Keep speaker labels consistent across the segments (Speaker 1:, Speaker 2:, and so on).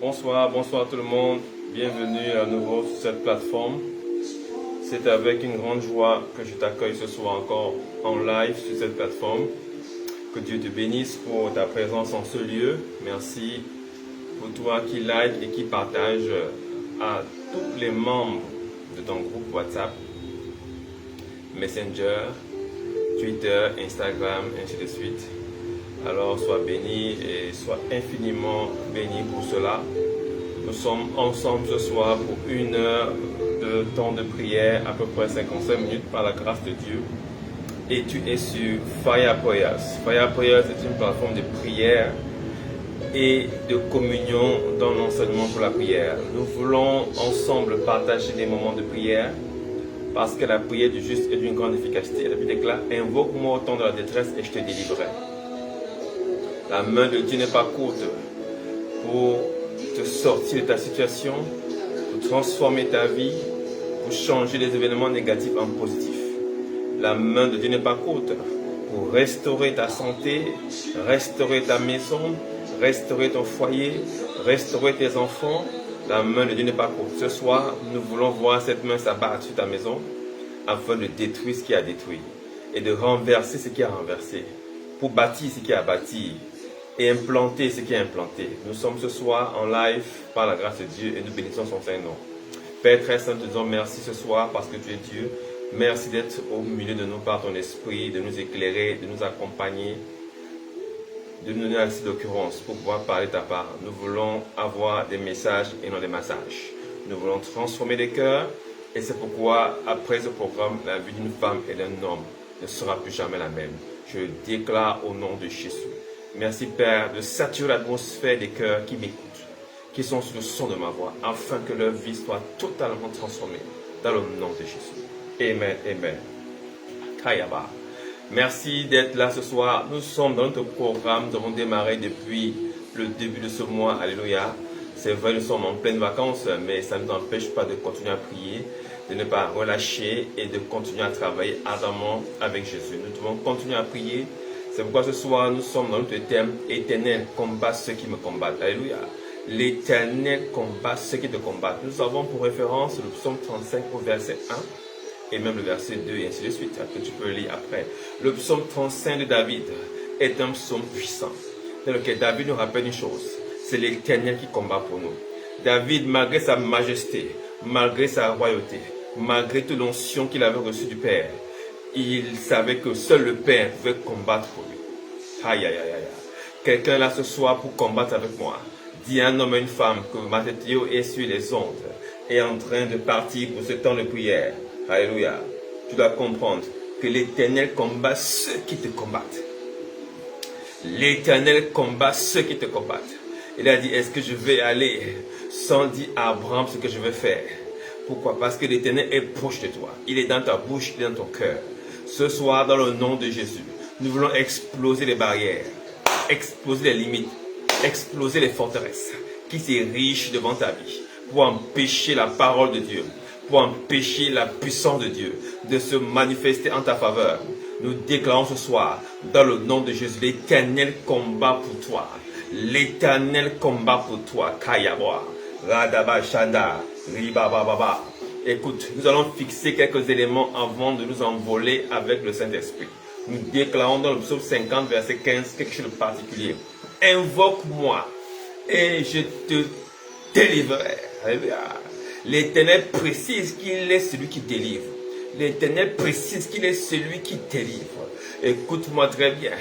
Speaker 1: Bonsoir tout le monde. Bienvenue à nouveau sur cette plateforme. C'est avec une grande joie que je t'accueille ce soir encore en live sur cette plateforme. Que Dieu te bénisse pour ta présence en ce lieu. Merci pour toi qui like et qui partage à tous les membres de ton groupe WhatsApp, Messenger, Twitter, Instagram, ainsi de suite. Alors sois béni et sois infiniment béni pour cela. Nous sommes ensemble ce soir pour 1 heure de temps de prière, à peu près 55 minutes par la grâce de Dieu. Et tu es sur Fire Prayers. Fire Prayers est une plateforme de prière et de communion dans l'enseignement pour la prière. Nous voulons ensemble partager des moments de prière parce que la prière du juste est d'une grande efficacité. La Bible déclare: invoque-moi au temps de la détresse et je te délivrerai. La main de Dieu n'est pas courte pour te sortir de ta situation, pour transformer ta vie, pour changer les événements négatifs en positifs. La main de Dieu n'est pas courte pour restaurer ta santé, restaurer ta maison, restaurer ton foyer, restaurer tes enfants. La main de Dieu n'est pas courte. Ce soir, nous voulons voir cette main s'abattre sur ta maison afin de détruire ce qui a détruit et de renverser ce qui a renversé, pour bâtir ce qui a bâti et implanter ce qui est implanté. Nous sommes ce soir en live par la grâce de Dieu et nous bénissons son Saint-Nom. Père très saint, nous te disons merci ce soir parce que tu es Dieu. Merci d'être au milieu de nous par ton esprit, de nous éclairer, de nous accompagner, de nous donner assez d'occurrence pour pouvoir parler ta part. Nous voulons avoir des messages et non des massages. Nous voulons transformer les cœurs et c'est pourquoi après ce programme, la vie d'une femme et d'un homme ne sera plus jamais la même. Je le déclare au nom de Jésus. Merci Père de saturer l'atmosphère des cœurs qui m'écoutent, qui sont sous le son de ma voix, afin que leur vie soit totalement transformée dans le nom de Jésus. Amen, amen. Kayaba. Merci d'être là ce soir. Nous sommes dans notre programme. Nous avons démarré depuis le début de ce mois. Alléluia. C'est vrai, nous sommes en pleine vacances, mais ça ne nous empêche pas de continuer à prier, de ne pas relâcher et de continuer à travailler ardemment avec Jésus. Nous devons continuer à prier. C'est pourquoi ce soir, nous sommes dans notre thème « Éternel, combat ceux qui me combattent ». Alléluia. L'Éternel combat ceux qui te combattent. Nous avons pour référence le psaume 35 au verset 1 et même le verset 2 et ainsi de suite, que tu peux lire après. Le psaume 35 de David est un psaume puissant dans lequel David nous rappelle une chose, c'est l'Éternel qui combat pour nous. David, malgré sa majesté, malgré sa royauté, malgré toute l'onction qu'il avait reçue du Père, il savait que seul le Père pouvait combattre pour lui. Aïe, aïe, aïe, aïe. Quelqu'un là ce soir pour combattre avec moi. Dis à un homme et une femme que Mathéo est sur les ondes, est en train de partir pour ce temps de prière. Alléluia. Tu dois comprendre que l'Éternel combat ceux qui te combattent. L'Éternel combat ceux qui te combattent. Il a dit, est-ce que je vais aller sans dire à Abraham ce que je vais faire? Pourquoi? Parce que l'Éternel est proche de toi. Il est dans ta bouche, il est dans ton cœur. Ce soir, dans le nom de Jésus, nous voulons exploser les barrières, exploser les limites, exploser les forteresses qui s'érigent devant ta vie pour empêcher la parole de Dieu, pour empêcher la puissance de Dieu de se manifester en ta faveur. Nous déclarons ce soir, dans le nom de Jésus, l'Éternel combat pour toi. L'Éternel combat pour toi. Kayaboa, Radaba Shanda, Ribababa. Écoute, nous allons fixer quelques éléments avant de nous envoler avec le Saint-Esprit. Nous déclarons dans le psaume 50, verset 15, quelque chose de particulier. Invoque-moi et je te délivrerai. Alléluia. L'Éternel précise qu'il est celui qui délivre. L'Éternel précise qu'il est celui qui délivre. Écoute-moi très bien.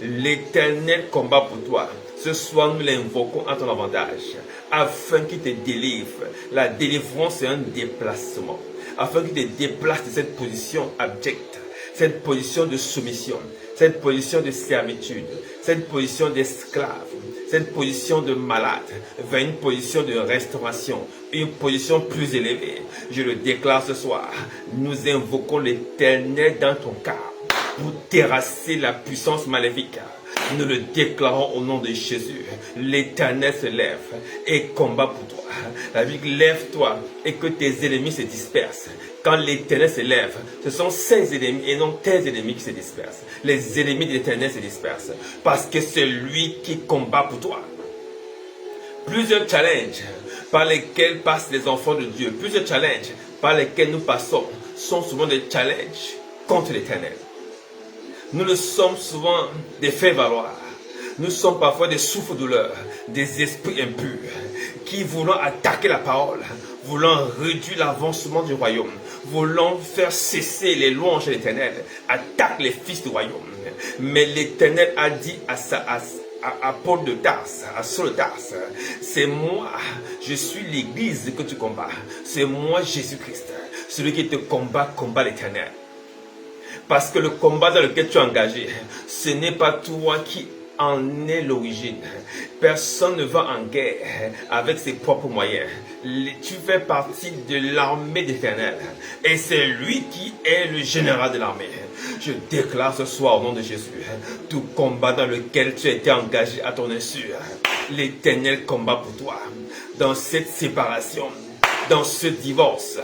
Speaker 1: L'Éternel combat pour toi. Ce soir, nous l'invoquons à ton avantage, afin qu'il te délivre. La délivrance, c'est un déplacement. Afin qu'il te déplace de cette position abjecte, cette position de soumission, cette position de servitude, cette position d'esclave, cette position de malade, vers une position de restauration, une position plus élevée. Je le déclare ce soir. Nous invoquons l'Éternel dans ton cœur pour terrasser la puissance maléfique. Nous le déclarons au nom de Jésus. L'Éternel se lève et combat pour toi. La Bible, lève-toi et que tes ennemis se dispersent. Quand l'Éternel se lève, ce sont ses ennemis et non tes ennemis qui se dispersent. Les ennemis de l'Éternel se dispersent parce que c'est lui qui combat pour toi. Plusieurs challenges par lesquels passent les enfants de Dieu, plusieurs challenges par lesquels nous passons sont souvent des challenges contre l'Éternel. Nous le sommes souvent des faits valoir. Nous sommes parfois des souffres-douleurs, des esprits impurs qui voulons attaquer la parole, voulant réduire l'avancement du royaume, voulant faire cesser les louanges de l'Éternel, attaquent les fils du royaume. Mais l'Éternel a dit à Paul de Tarse, à Saul de Tarse, c'est moi, je suis l'église que tu combats, c'est moi Jésus-Christ, celui qui te combat l'Éternel. Parce que le combat dans lequel tu es engagé, ce n'est pas toi qui en est l'origine. Personne ne va en guerre avec ses propres moyens. Tu fais partie de l'armée d'Éternel. Et c'est lui qui est le général de l'armée. Je déclare ce soir au nom de Jésus, tout combat dans lequel tu as été engagé à ton insu, l'Éternel combat pour toi. Dans cette séparation, dans ce divorce,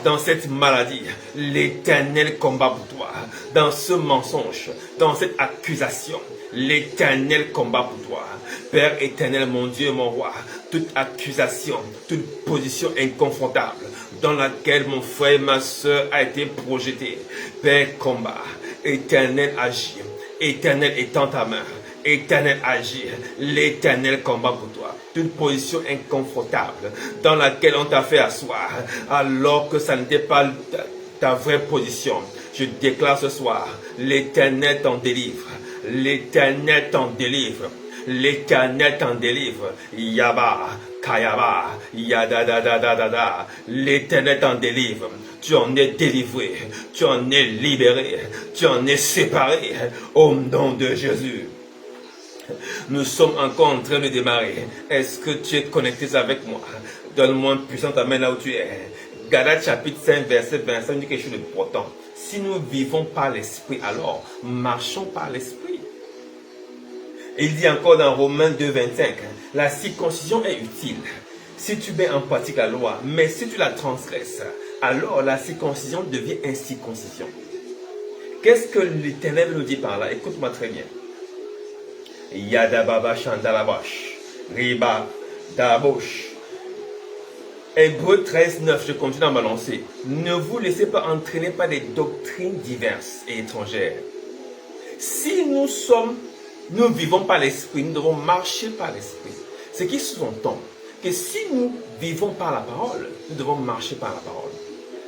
Speaker 1: dans cette maladie, l'Éternel combat pour toi. Dans ce mensonge, dans cette accusation, l'Éternel combat pour toi. Père éternel, mon Dieu, mon roi, toute accusation, toute position inconfortable dans laquelle mon frère et ma soeur a été projeté, Père, combat. Éternel, agis. Éternel, étends ta main. Éternel, agis. L'Éternel combat pour toi. Toute position inconfortable dans laquelle on t'a fait asseoir alors que ça n'était pas ta vraie position. Je déclare ce soir, l'Éternel t'en délivre. L'Éternel t'en délivre. L'Éternel t'en délivre. Yaba, Kayaba, Yadadadadada. L'Éternel t'en délivre. Tu en es délivré. Tu en es libéré. Tu en es séparé. Au nom de Jésus. Nous sommes encore en train de démarrer. Est-ce que tu es connecté avec moi? Donne-moi un puissant amen là où tu es. Galates chapitre 5 verset 25 dit quelque chose de important. Si nous vivons par l'esprit, alors marchons par l'esprit. Il dit encore dans Romains 2 25, la circoncision est utile si tu mets en pratique la loi, mais si tu la transgresses, alors la circoncision devient incirconcision. Qu'est-ce que l'Éternel nous dit par là? Écoute-moi très bien. Yadababa Chandalabash, Riba Dabosh. Hébreux 13, 9, je continue à m'avancer. Ne vous laissez pas entraîner par des doctrines diverses et étrangères. Si nous vivons par l'esprit, nous devons marcher par l'esprit. Ce qui sous-entend que si nous vivons par la parole, nous devons marcher par la parole.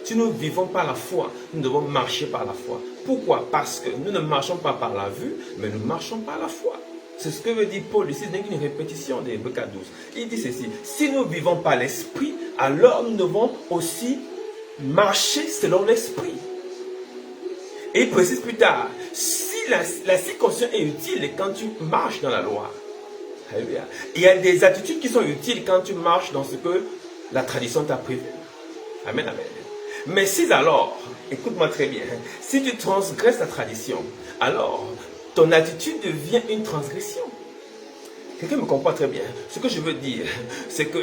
Speaker 1: Si nous vivons par la foi, nous devons marcher par la foi. Pourquoi? Parce que nous ne marchons pas par la vue, mais nous marchons par la foi. C'est ce que veut dire Paul ici, c'est une répétition des Hébreux 4, 12. Il dit ceci, si nous vivons par l'esprit, alors nous devons aussi marcher selon l'esprit. Et il précise plus tard, si la circoncision est utile quand tu marches dans la loi, il y a des attitudes qui sont utiles quand tu marches dans ce que la tradition t'a prévu. Amen, amen. Mais si alors, écoute-moi très bien, si tu transgresses la tradition, alors ton attitude devient une transgression. Quelqu'un me comprend très bien. Ce que je veux dire, c'est que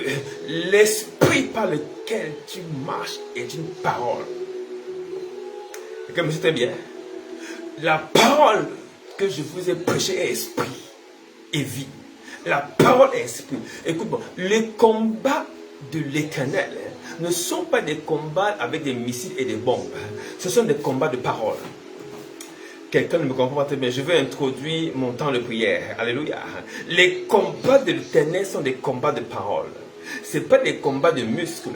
Speaker 1: l'esprit par lequel tu marches est une parole. Quelqu'un me dit très bien. La parole que je vous ai prêchée est esprit et vie. La parole est esprit. Écoute-moi, les combats de l'Éternel ne sont pas des combats avec des missiles et des bombes. Ce sont des combats de parole. Quelqu'un ne me comprend pas très bien. Je vais introduire mon temps de prière. Alléluia. Les combats de l'Éternel sont des combats de parole. Ce n'est pas des combats de muscles.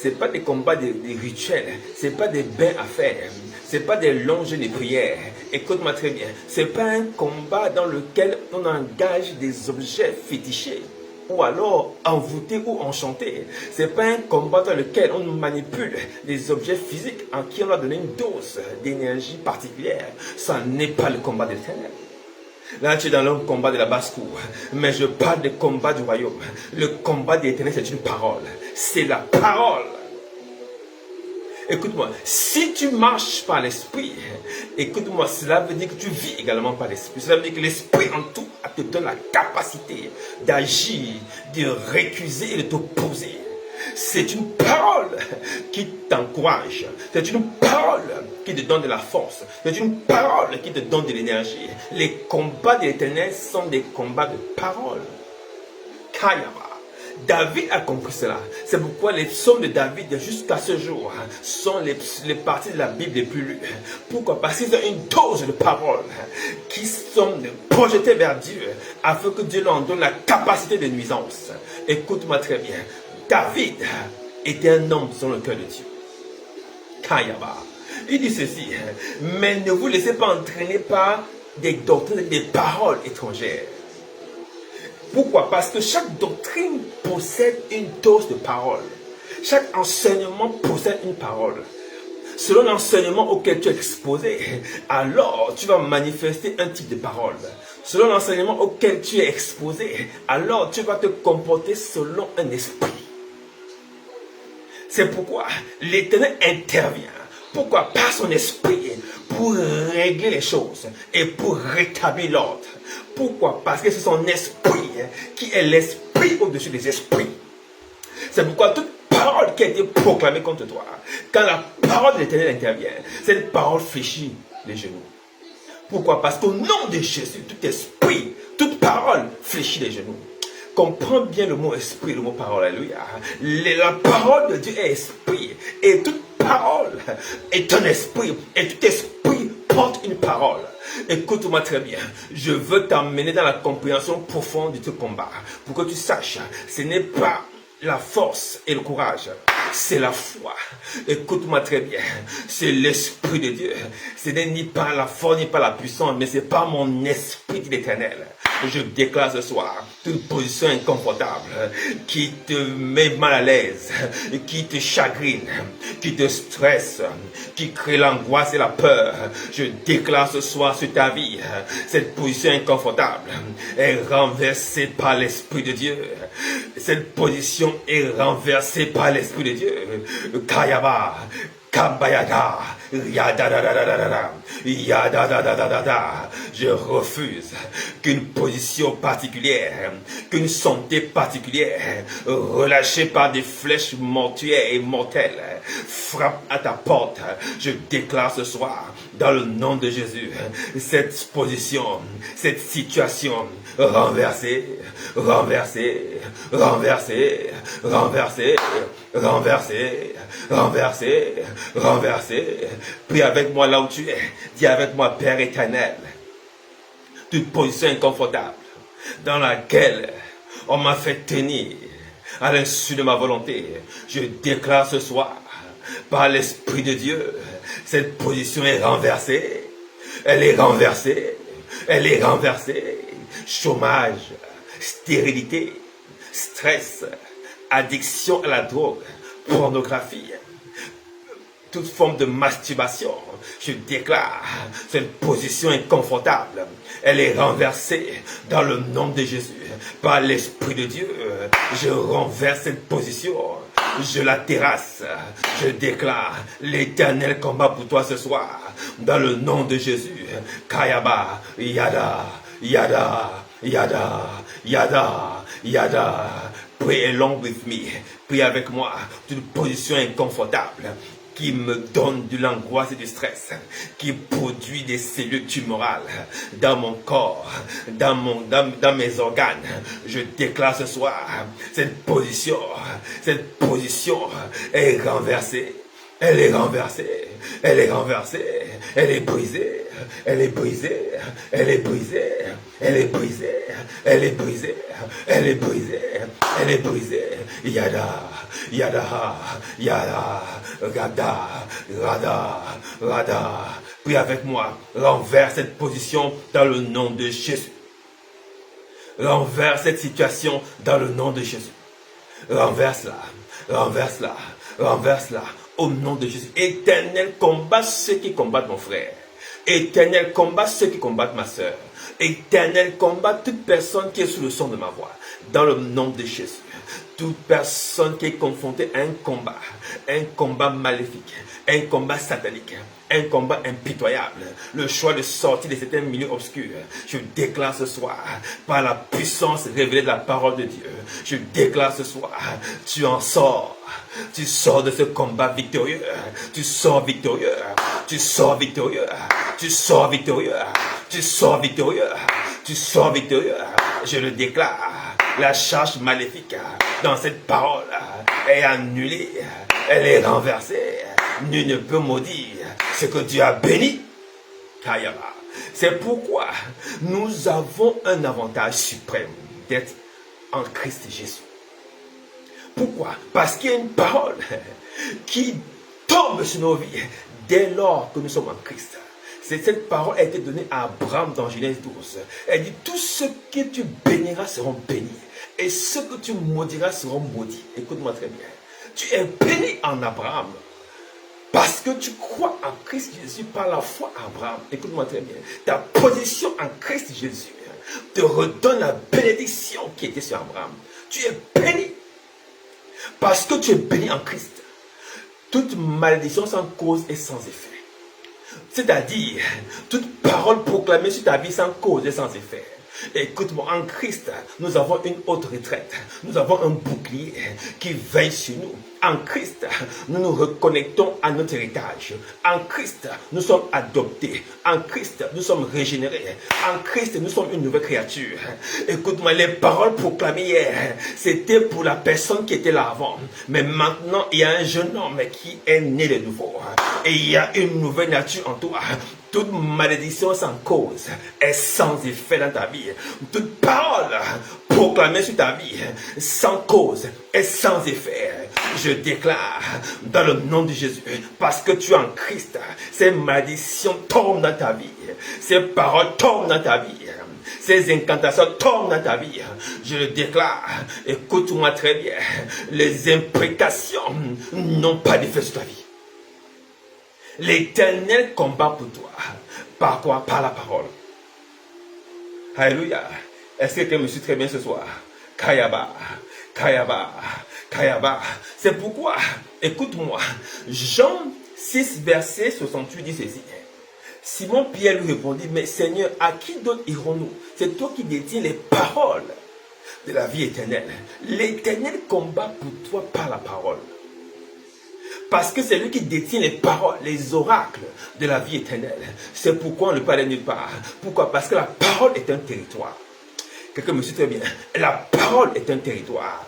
Speaker 1: Ce n'est pas des combats de rituels. Ce n'est pas des bains à faire. Ce n'est pas des longs jeûnes de prière. Écoute-moi très bien. Ce n'est pas un combat dans lequel on engage des objets fétichés. Ou alors envoûtés ou enchantés. Ce n'est pas un combat dans lequel on manipule des objets physiques en qui on va donner une dose d'énergie particulière. Ça n'est pas le combat de l'Éternel. Là, tu es dans le combat de la basse-cour. Mais je parle du combat du royaume. Le combat de l'Éternel, c'est une parole. C'est la parole. Écoute-moi, si tu marches par l'esprit, écoute-moi, cela veut dire que tu vis également par l'esprit. Cela veut dire que l'esprit en tout te donne la capacité d'agir, de récuser et de t'opposer. C'est une parole qui t'encourage. C'est une parole qui te donne de la force. C'est une parole qui te donne de l'énergie. Les combats de l'Éternel sont des combats de parole. Kayaba. David a compris cela. C'est pourquoi les psaumes de David jusqu'à ce jour sont les parties de la Bible les plus lues. Pourquoi? Parce qu'ils ont une dose de paroles qui sont projetées vers Dieu afin que Dieu leur donne la capacité de nuisance. Écoute-moi très bien. David était un homme selon le cœur de Dieu. Kayaba. Il dit ceci, mais ne vous laissez pas entraîner par des doctrines, des paroles étrangères. Pourquoi? Parce que chaque doctrine possède une dose de parole. Chaque enseignement possède une parole. Selon l'enseignement auquel tu es exposé, alors tu vas manifester un type de parole. Selon l'enseignement auquel tu es exposé, alors tu vas te comporter selon un esprit. C'est pourquoi l'Éternel intervient. Pourquoi? Par son esprit, pour régler les choses et pour rétablir l'ordre. Pourquoi? Parce que c'est son esprit qui est l'esprit au-dessus des esprits. C'est pourquoi toute parole qui a été proclamée contre toi, quand la parole de l'Éternel intervient, cette parole fléchit les genoux. Pourquoi? Parce qu'au nom de Jésus, tout esprit, toute parole fléchit les genoux. Comprends bien le mot esprit, le mot parole, alléluia. La parole de Dieu est esprit et toute parole est un esprit et tout esprit porte une parole. Écoute-moi très bien, je veux t'emmener dans la compréhension profonde de ce combat pour que tu saches, ce n'est pas la force et le courage, c'est la foi. Écoute-moi très bien, c'est l'esprit de Dieu. Ce n'est ni par la force ni par la puissance, mais c'est par mon esprit dit l'Éternel. Je déclare ce soir toute position inconfortable qui te met mal à l'aise, qui te chagrine, qui te stresse, qui crée l'angoisse et la peur. Je déclare ce soir sur ta vie, cette position inconfortable est renversée par l'Esprit de Dieu. Cette position est renversée par l'Esprit de Dieu. Kayaba, Kambayada, Yadadadadadada, Yadadadadadada. Je refuse qu'une position particulière, qu'une santé particulière, relâchée par des flèches mortuaires et mortelles, frappe à ta porte. Je déclare ce soir, dans le nom de Jésus, cette position, cette situation renversée, renversée, renversée, renversée, renversée, renversée, renversée. Prie avec moi là où tu es. Dis avec moi, Père éternel, toute position inconfortable dans laquelle on m'a fait tenir à l'insu de ma volonté, je déclare ce soir, par l'Esprit de Dieu, cette position est renversée. Elle est renversée. Elle est renversée. Chômage, stérilité, stress, addiction à la drogue, pornographie, toute forme de masturbation, je déclare cette position inconfortable. Elle est renversée dans le nom de Jésus. Par l'Esprit de Dieu, je renverse cette position. Je la terrasse. Je déclare l'Éternel combat pour toi ce soir. Dans le nom de Jésus. Kayaba, Yada, Yada, Yada, Yada, Yada. Pray along with me. Prie avec moi. Toute position inconfortable qui me donne de l'angoisse et du stress, qui produit des cellules tumorales dans mon corps, dans mes organes. Je déclare ce soir, cette position est renversée. Elle est renversée, elle est renversée, elle est brisée, elle est brisée, elle est brisée, elle est brisée, elle est brisée, elle est brisée, elle est brisée. Yada, yada, yada, rada, rada, rada. Prie avec moi, renverse cette position dans le nom de Jésus. Renverse cette situation dans le nom de Jésus. Renverse-la, renverse-la, renverse-la. Au nom de Jésus. Éternel, combat ceux qui combattent mon frère. Éternel, combat ceux qui combattent ma soeur. Éternel, combat toute personne qui est sous le son de ma voix. Dans le nom de Jésus. Toute personne qui est confrontée à un combat maléfique, un combat satanique, un combat impitoyable, le choix de sortir de certains milieux obscurs. Je déclare ce soir, par la puissance révélée de la parole de Dieu, je déclare ce soir, tu en sors. Tu sors de ce combat victorieux. Tu sors victorieux. Tu sors victorieux. Tu sors victorieux. Tu sors victorieux. Tu sors victorieux. Je le déclare. La charge maléfique dans cette parole est annulée, elle est renversée. Nul ne peut maudire ce que Dieu a béni. Kayaba. C'est pourquoi nous avons un avantage suprême d'être en Christ Jésus. Pourquoi? Parce qu'il y a une parole qui tombe sur nos vies dès lors que nous sommes en Christ. Cette parole a été donnée à Abraham dans Genèse 12. Elle dit, tout ce que tu béniras seront bénis. Et ce que tu maudiras seront maudits. Écoute-moi très bien. Tu es béni en Abraham. Parce que tu crois en Christ Jésus par la foi en Abraham. Écoute-moi très bien. Ta position en Christ Jésus te redonne la bénédiction qui était sur Abraham. Tu es béni. Parce que tu es béni en Christ. Toute malédiction sans cause et sans effet. C'est-à-dire, toute parole proclamée sur ta vie sans cause et sans effet. Écoute-moi, en Christ, nous avons une haute retraite. Nous avons un bouclier qui veille sur nous. En Christ, nous nous reconnectons à notre héritage. En Christ, nous sommes adoptés. En Christ, nous sommes régénérés. En Christ, nous sommes une nouvelle créature. Écoute-moi, les paroles proclamées hier, c'était pour la personne qui était là avant. Mais maintenant, il y a un jeune homme qui est né de nouveau. Et il y a une nouvelle nature en toi. Toute malédiction sans cause est sans effet dans ta vie. Toute parole proclamée sur ta vie sans cause est sans effet. Je déclare dans le nom de Jésus, parce que tu es en Christ, ces malédictions tombent dans ta vie. Ces paroles tombent dans ta vie. Ces incantations tombent dans ta vie. Je le déclare. Écoute-moi très bien. Les imprécations n'ont pas d'effet sur ta vie. L'Éternel combat pour toi. Par quoi? Par la parole. Alléluia. Est-ce que quelqu'un me suit très bien ce soir? Kayaba, Kayaba, Kayaba. C'est pourquoi, écoute-moi, Jean 6, verset 68 dit ceci. Simon Pierre lui répondit, mais Seigneur, à qui d'autre irons-nous? C'est toi qui détiens les paroles de la vie éternelle. L'Éternel combat pour toi par la parole. Parce que c'est lui qui détient les paroles, les oracles de la vie éternelle. C'est pourquoi on ne peut aller nulle part. Pourquoi? Parce que la parole est un territoire. Quelqu'un me suit très bien. La parole est un territoire.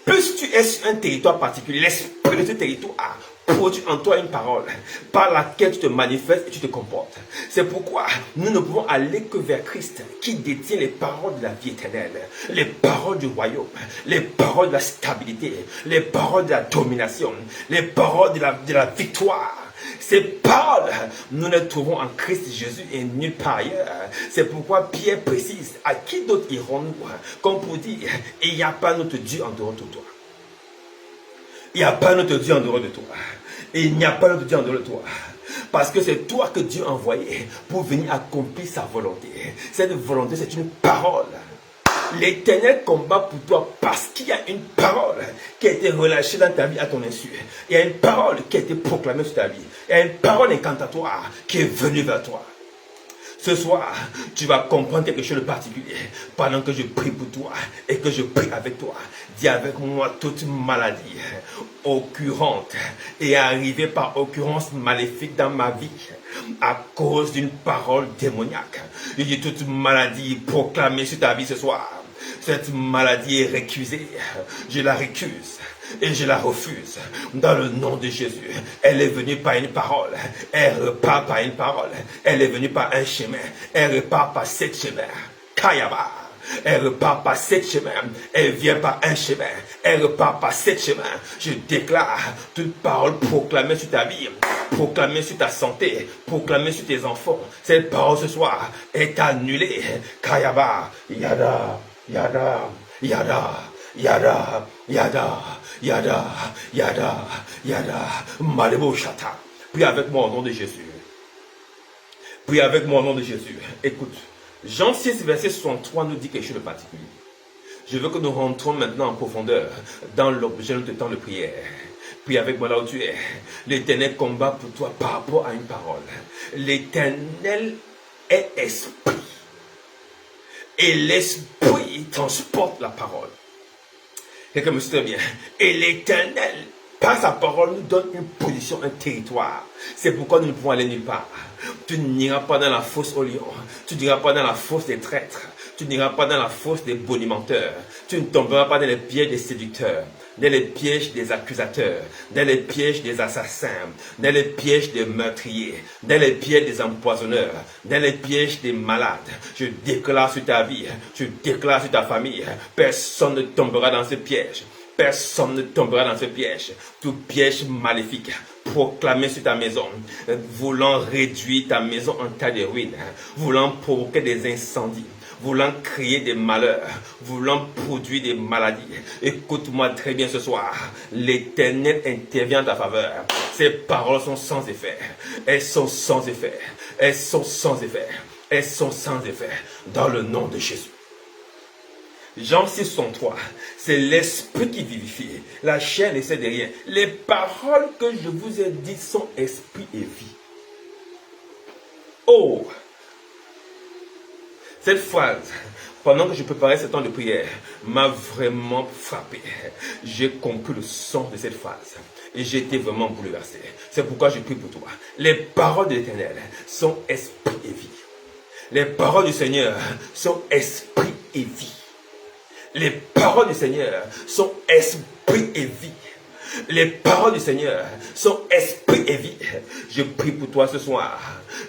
Speaker 1: Plus tu es sur un territoire particulier, l'esprit de ce territoire produit en toi une parole par laquelle tu te manifestes et tu te comportes. C'est pourquoi nous ne pouvons aller que vers Christ qui détient les paroles de la vie éternelle, les paroles du royaume, les paroles de la stabilité, les paroles de la domination, les paroles de la victoire. Ces paroles, nous les trouvons en Christ Jésus et nulle part ailleurs. C'est pourquoi Pierre précise, à qui d'autre irons-nous? Comme pour dire, il n'y a pas notre Dieu en dehors de toi. Il n'y a pas notre Dieu en dehors de toi. Il n'y a pas notre Dieu en dehors de toi. Parce que c'est toi que Dieu a envoyé pour venir accomplir sa volonté. Cette volonté, c'est une parole. L'Éternel combat pour toi parce qu'il y a une parole qui a été relâchée dans ta vie à ton insu. Il y a une parole qui a été proclamée sur ta vie. Il y a une parole incantatoire qui est venue vers toi. Ce soir, tu vas comprendre quelque chose de particulier pendant que je prie pour toi et que je prie avec toi. Dis avec moi toute maladie occurrente et arrivée par occurrence maléfique dans ma vie à cause d'une parole démoniaque. Je dis toute maladie proclamée sur ta vie ce soir. Cette maladie est récusée. Je la récuse. Et je la refuse dans le nom de Jésus. Elle est venue par une parole. Elle repart par une parole. Elle est venue par un chemin. Elle repart par 7 chemins. Kayaba. Elle repart par 7 chemins. Elle vient par un chemin. Elle repart par 7 chemins. Je déclare toute parole proclamée sur ta vie, proclamée sur ta santé, proclamée sur tes enfants. Cette parole ce soir est annulée. Kayaba. Yada. Yada. Yada. Yada, yada, yada, yada, yada, malebo shata. Prie avec moi au nom de Jésus. Prie avec moi au nom de Jésus. Écoute, Jean 6, verset 63 nous dit quelque chose de particulier. Je veux que nous rentrons maintenant en profondeur dans l'objet de notre temps de prière. Prie avec moi là où tu es. L'Éternel combat pour toi par rapport à une parole. L'Éternel est esprit. Et l'esprit transporte la parole. Quelqu'un me suit très bien. Et l'Éternel, par sa parole, nous donne une position, un territoire. C'est pourquoi nous ne pouvons aller nulle part. Tu n'iras pas dans la fosse au lion. Tu n'iras pas dans la fosse des traîtres. Tu n'iras pas dans la fosse des bonimenteurs. Tu ne tomberas pas dans les pièges des séducteurs, dans les pièges des accusateurs, dans les pièges des assassins, dans les pièges des meurtriers, dans les pièges des empoisonneurs, dans les pièges des malades. Je déclare sur ta vie, je déclare sur ta famille, personne ne tombera dans ce piège. Personne ne tombera dans ce piège. Tout piège maléfique proclamé sur ta maison, voulant réduire ta maison en tas de ruines, voulant provoquer des incendies, voulant créer des malheurs, voulant produire des maladies. Écoute-moi très bien ce soir. L'Éternel intervient en ta faveur. Ces paroles sont sans effet. Elles sont sans effet. Elles sont sans effet. Elles sont sans effet. Dans le nom de Jésus. Jean 6, 63, c'est l'esprit qui vivifie. La chair ne sait de rien. Les paroles que je vous ai dites sont esprit et vie. Oh! Cette phrase, pendant que je préparais ce temps de prière, m'a vraiment frappé. J'ai compris le sens de cette phrase. Et j'ai été vraiment bouleversé. C'est pourquoi je prie pour toi. Les paroles de l'Éternel sont esprit et vie. Les paroles du Seigneur sont esprit et vie. Les paroles du Seigneur sont esprit et vie. Les paroles du Seigneur sont esprit et vie. Je prie pour toi ce soir.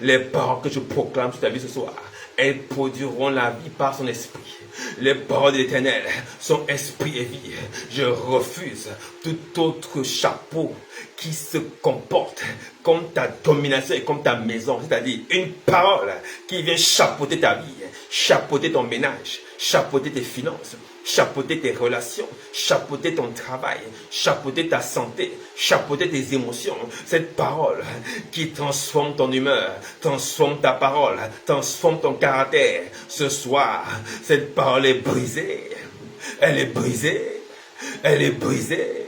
Speaker 1: Les paroles que je proclame sur ta vie ce soir, elles produiront la vie par son esprit. Les paroles de l'Éternel sont esprit et vie. Je refuse tout autre chapeau qui se comporte comme ta domination et comme ta maison. C'est-à-dire une parole qui vient chapeauter ta vie, chapeauter ton ménage, chapeauter tes finances, chapeauter tes relations, chapeauter ton travail, chapeauter ta santé, chapeauter tes émotions. Cette parole qui transforme ton humeur, transforme ta parole, transforme ton caractère. Ce soir, cette parole est brisée. Elle est brisée. Elle est brisée.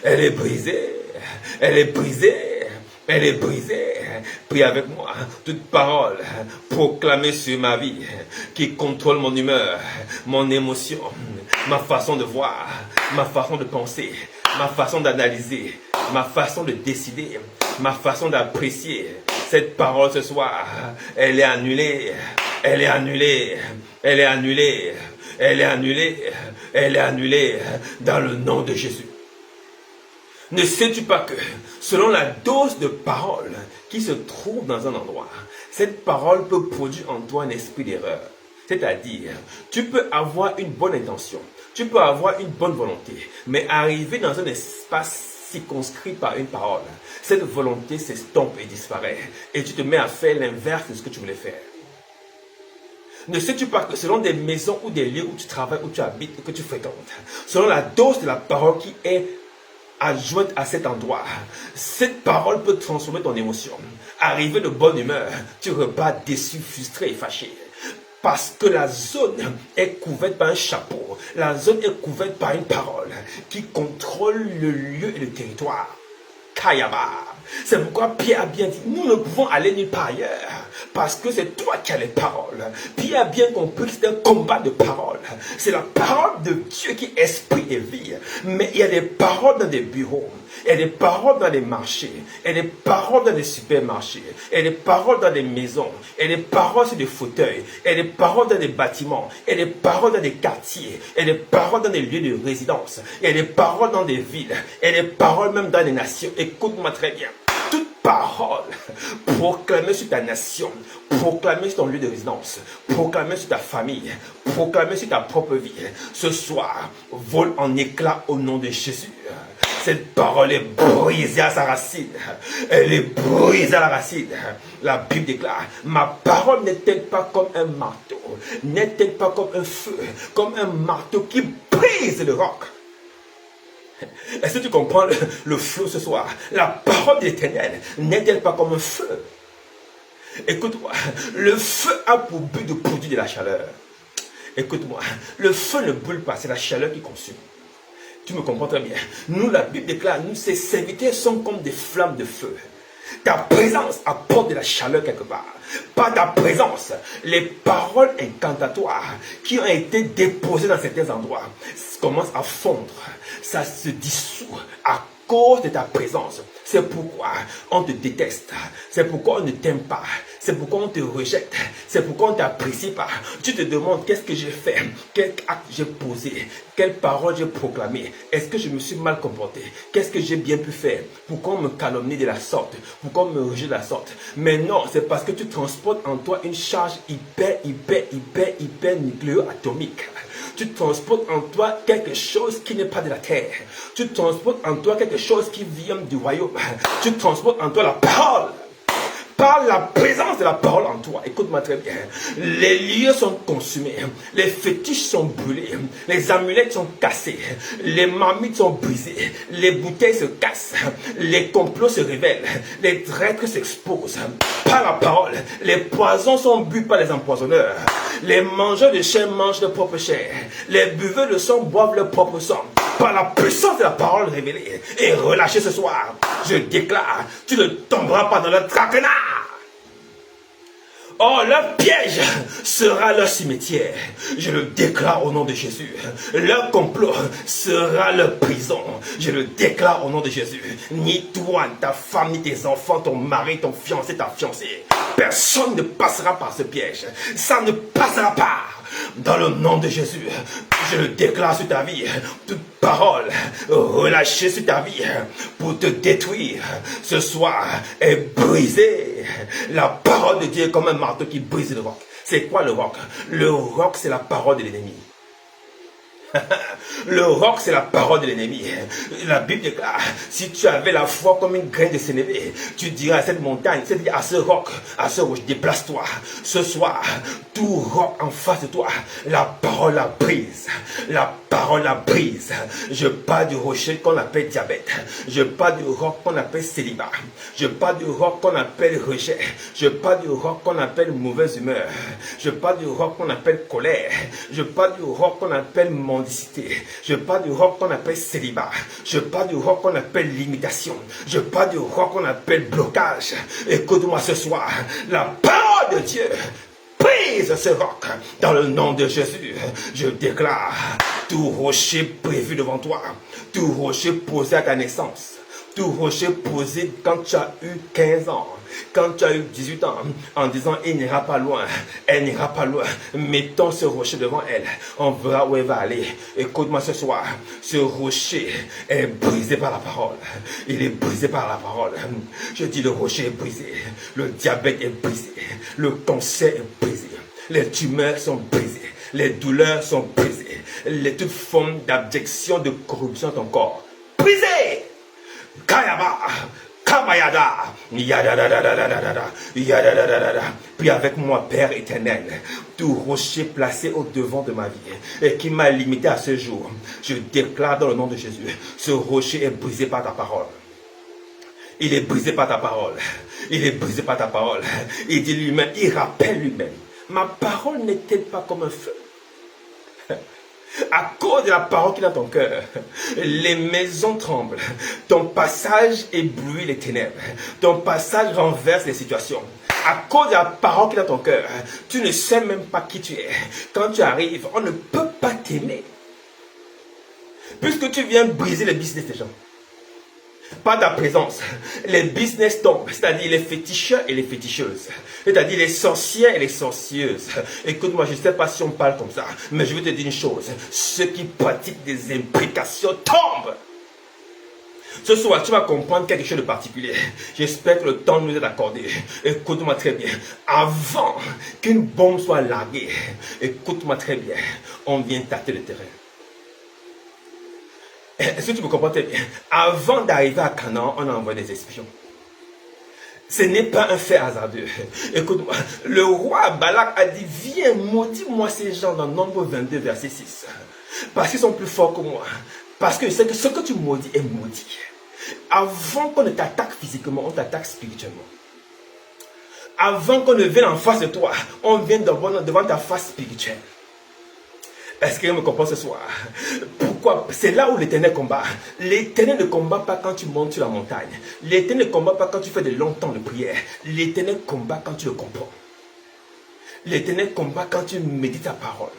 Speaker 1: Elle est brisée. Elle est brisée. Elle est brisée. Prie avec moi. Toute parole proclamée sur ma vie qui contrôle mon humeur, mon émotion, ma façon de voir, ma façon de penser, ma façon d'analyser, ma façon de décider, ma façon d'apprécier. Cette parole ce soir, elle est annulée. Elle est annulée. Elle est annulée. Elle est annulée. Elle est annulée dans le nom de Jésus. Ne sais-tu pas que, selon la dose de parole qui se trouve dans un endroit, cette parole peut produire en toi un esprit d'erreur. C'est-à-dire, tu peux avoir une bonne intention, tu peux avoir une bonne volonté, mais arriver dans un espace circonscrit par une parole, cette volonté s'estompe et disparaît, et tu te mets à faire l'inverse de ce que tu voulais faire. Ne sais-tu pas que selon des maisons ou des lieux où tu travailles, où tu habites, que tu fréquentes, selon la dose de la parole qui est adjointe à cet endroit, cette parole peut transformer ton émotion. Arrivé de bonne humeur, tu repars déçu, frustré et fâché. Parce que la zone est couverte par un chapeau. La zone est couverte par une parole qui contrôle le lieu et le territoire. Kayaba. C'est pourquoi Pierre a bien dit, nous ne pouvons aller nulle part ailleurs. Parce que c'est toi qui as les paroles. Pierre a bien compris que c'est un combat de paroles. C'est la parole de Dieu qui est esprit et vie. Mais il y a des paroles dans des bureaux. Il y a des paroles dans les marchés. Il y a des paroles dans les supermarchés. Il y a des paroles dans des maisons. Il y a des paroles sur des fauteuils. Il y a des paroles dans des bâtiments. Il y a des paroles dans des quartiers. Il y a des paroles dans des lieux de résidence. Il y a des paroles dans des villes. Il y a des paroles même dans les nations. Écoute-moi très bien. Toute parole proclamée sur ta nation, proclamée sur ton lieu de résidence, proclamée sur ta famille, proclamée sur ta propre vie, ce soir, vole en éclats au nom de Jésus. Cette parole est brisée à sa racine. Elle est brisée à la racine. La Bible déclare, ma parole n'est-elle pas comme un marteau, n'est-elle pas comme un feu, comme un marteau qui brise le roc. Est-ce que tu comprends le flot ce soir? La parole de l'Éternel n'est-elle pas comme un feu? Écoute-moi, le feu a pour but de produire de la chaleur. Écoute-moi, le feu ne brûle pas, c'est la chaleur qui consume. Tu me comprends très bien. Nous, la Bible déclare, nous, ces serviteurs sont comme des flammes de feu. Ta présence apporte de la chaleur quelque part. Par ta présence, les paroles incantatoires qui ont été déposées dans certains endroits commencent à fondre. Ça se dissout à cause de ta présence. C'est pourquoi on te déteste. C'est pourquoi on ne t'aime pas. C'est pourquoi on te rejette. C'est pourquoi on ne t'apprécie pas. Tu te demandes qu'est-ce que j'ai fait, quel acte j'ai posé, quelle parole j'ai proclamé. Est-ce que je me suis mal comporté? Qu'est-ce que j'ai bien pu faire? Pourquoi on me calomnie de la sorte? Pourquoi on me rejette de la sorte? Mais non, c'est parce que tu transportes en toi une charge hyper nucléo-atomique. Tu transportes en toi quelque chose qui n'est pas de la terre. Tu transportes en toi quelque chose qui vient du royaume. Tu transportes en toi la parole. Par la présence de la parole en toi. Écoute-moi très bien. Les lieux sont consumés. Les fétiches sont brûlés. Les amulettes sont cassées. Les marmites sont brisées. Les bouteilles se cassent. Les complots se révèlent. Les traîtres s'exposent. Par la parole, les poisons sont bu par les empoisonneurs. Les mangeurs de chair mangent leur propre chair. Les buveurs de sang boivent leur propre sang. Par la puissance de la parole révélée et relâchée ce soir, je déclare, tu ne tomberas pas dans le traquenard. Oh, leur piège sera leur cimetière. Je le déclare au nom de Jésus. Leur complot sera leur prison. Je le déclare au nom de Jésus. Ni toi, ni ta femme, ni tes enfants, ton mari, ton fiancé, ta fiancée. Personne ne passera par ce piège. Ça ne passera pas. Dans le nom de Jésus, je le déclare sur ta vie. Toute parole relâchée sur ta vie pour te détruire ce soir est brisée. La parole de Dieu est comme un marteau qui brise le roc. C'est quoi le roc? Le roc, c'est la parole de l'ennemi. Le roc, c'est la parole de l'ennemi. La Bible déclare, si tu avais la foi comme une graine de sénévé, tu dirais à cette montagne, c'est-à-dire à ce roc, déplace-toi. Ce soir, tout roc en face de toi, la parole la brise. La parole la brise. Je parle du rocher qu'on appelle diabète. Je parle du roc qu'on appelle célibat. Je parle du roc qu'on appelle rejet. Je parle du roc qu'on appelle mauvaise humeur. Je parle du roc qu'on appelle colère. Je parle du roc qu'on appelle mendicité. Je parle du roc qu'on appelle célibat. Je parle du roc qu'on appelle limitation. Je parle du roc qu'on appelle blocage. Écoute-moi ce soir. La parole de Dieu brise ce roc. Dans le nom de Jésus, je déclare tout rocher prévu devant toi. Tout rocher posé à ta naissance. Tout rocher posé quand tu as eu 15 ans. Quand tu as eu 18 ans, en disant il n'ira pas loin, elle n'ira pas loin, mettons ce rocher devant elle, on verra où elle va aller. Écoute-moi ce soir, ce rocher est brisé par la parole. Il est brisé par la parole. Je dis le rocher est brisé, le diabète est brisé, le cancer est brisé, les tumeurs sont brisées, les douleurs sont brisées, toute forme d'abjection, de corruption de ton corps, brisé. Kayaba. Kabayada, yadadadadadadada, yadadadadada. Puis avec moi, Père éternel, tout rocher placé au devant de ma vie et qui m'a limité à ce jour, je déclare dans le nom de Jésus, ce rocher est brisé par ta parole. Il est brisé par ta parole. Il est brisé par ta parole. Il dit lui-même, il rappelle lui-même, ma parole n'est-elle pas comme un feu? À cause de la parole qui est dans ton cœur, les maisons tremblent. Ton passage éblouit les ténèbres. Ton passage renverse les situations. À cause de la parole qui est dans ton cœur, tu ne sais même pas qui tu es. Quand tu arrives, on ne peut pas t'aimer. Puisque tu viens briser le business des gens. Par ta présence, les business tombent, c'est-à-dire les féticheurs et les féticheuses, c'est-à-dire les sorcières et les sorcieuses. Écoute-moi, je ne sais pas si on parle comme ça, mais je vais te dire une chose, ceux qui pratiquent des imprécations tombent. Ce soir, tu vas comprendre quelque chose de particulier. J'espère que le temps nous est accordé. Écoute-moi très bien. Avant qu'une bombe soit larguée, écoute-moi très bien, on vient tâter le terrain. Est-ce que tu me comprends très bien? Avant d'arriver à Canaan, on a envoyé des espions. Ce n'est pas un fait hasardeux. Écoute-moi, le roi Balak a dit, viens, maudis-moi ces gens dans Nombre 22, verset 6. Parce qu'ils sont plus forts que moi. Parce que c'est que ce que tu maudis est maudit. Avant qu'on ne t'attaque physiquement, on t'attaque spirituellement. Avant qu'on ne vienne en face de toi, on vient devant ta face spirituelle. Est-ce que me comprend ce soir? Pourquoi? C'est là où l'Éternel combat. L'Éternel ne combat pas quand tu montes sur la montagne. L'Éternel ne combat pas quand tu fais de longs temps de prière. L'Éternel combat quand tu le comprends. L'Éternel combat quand tu médites ta parole.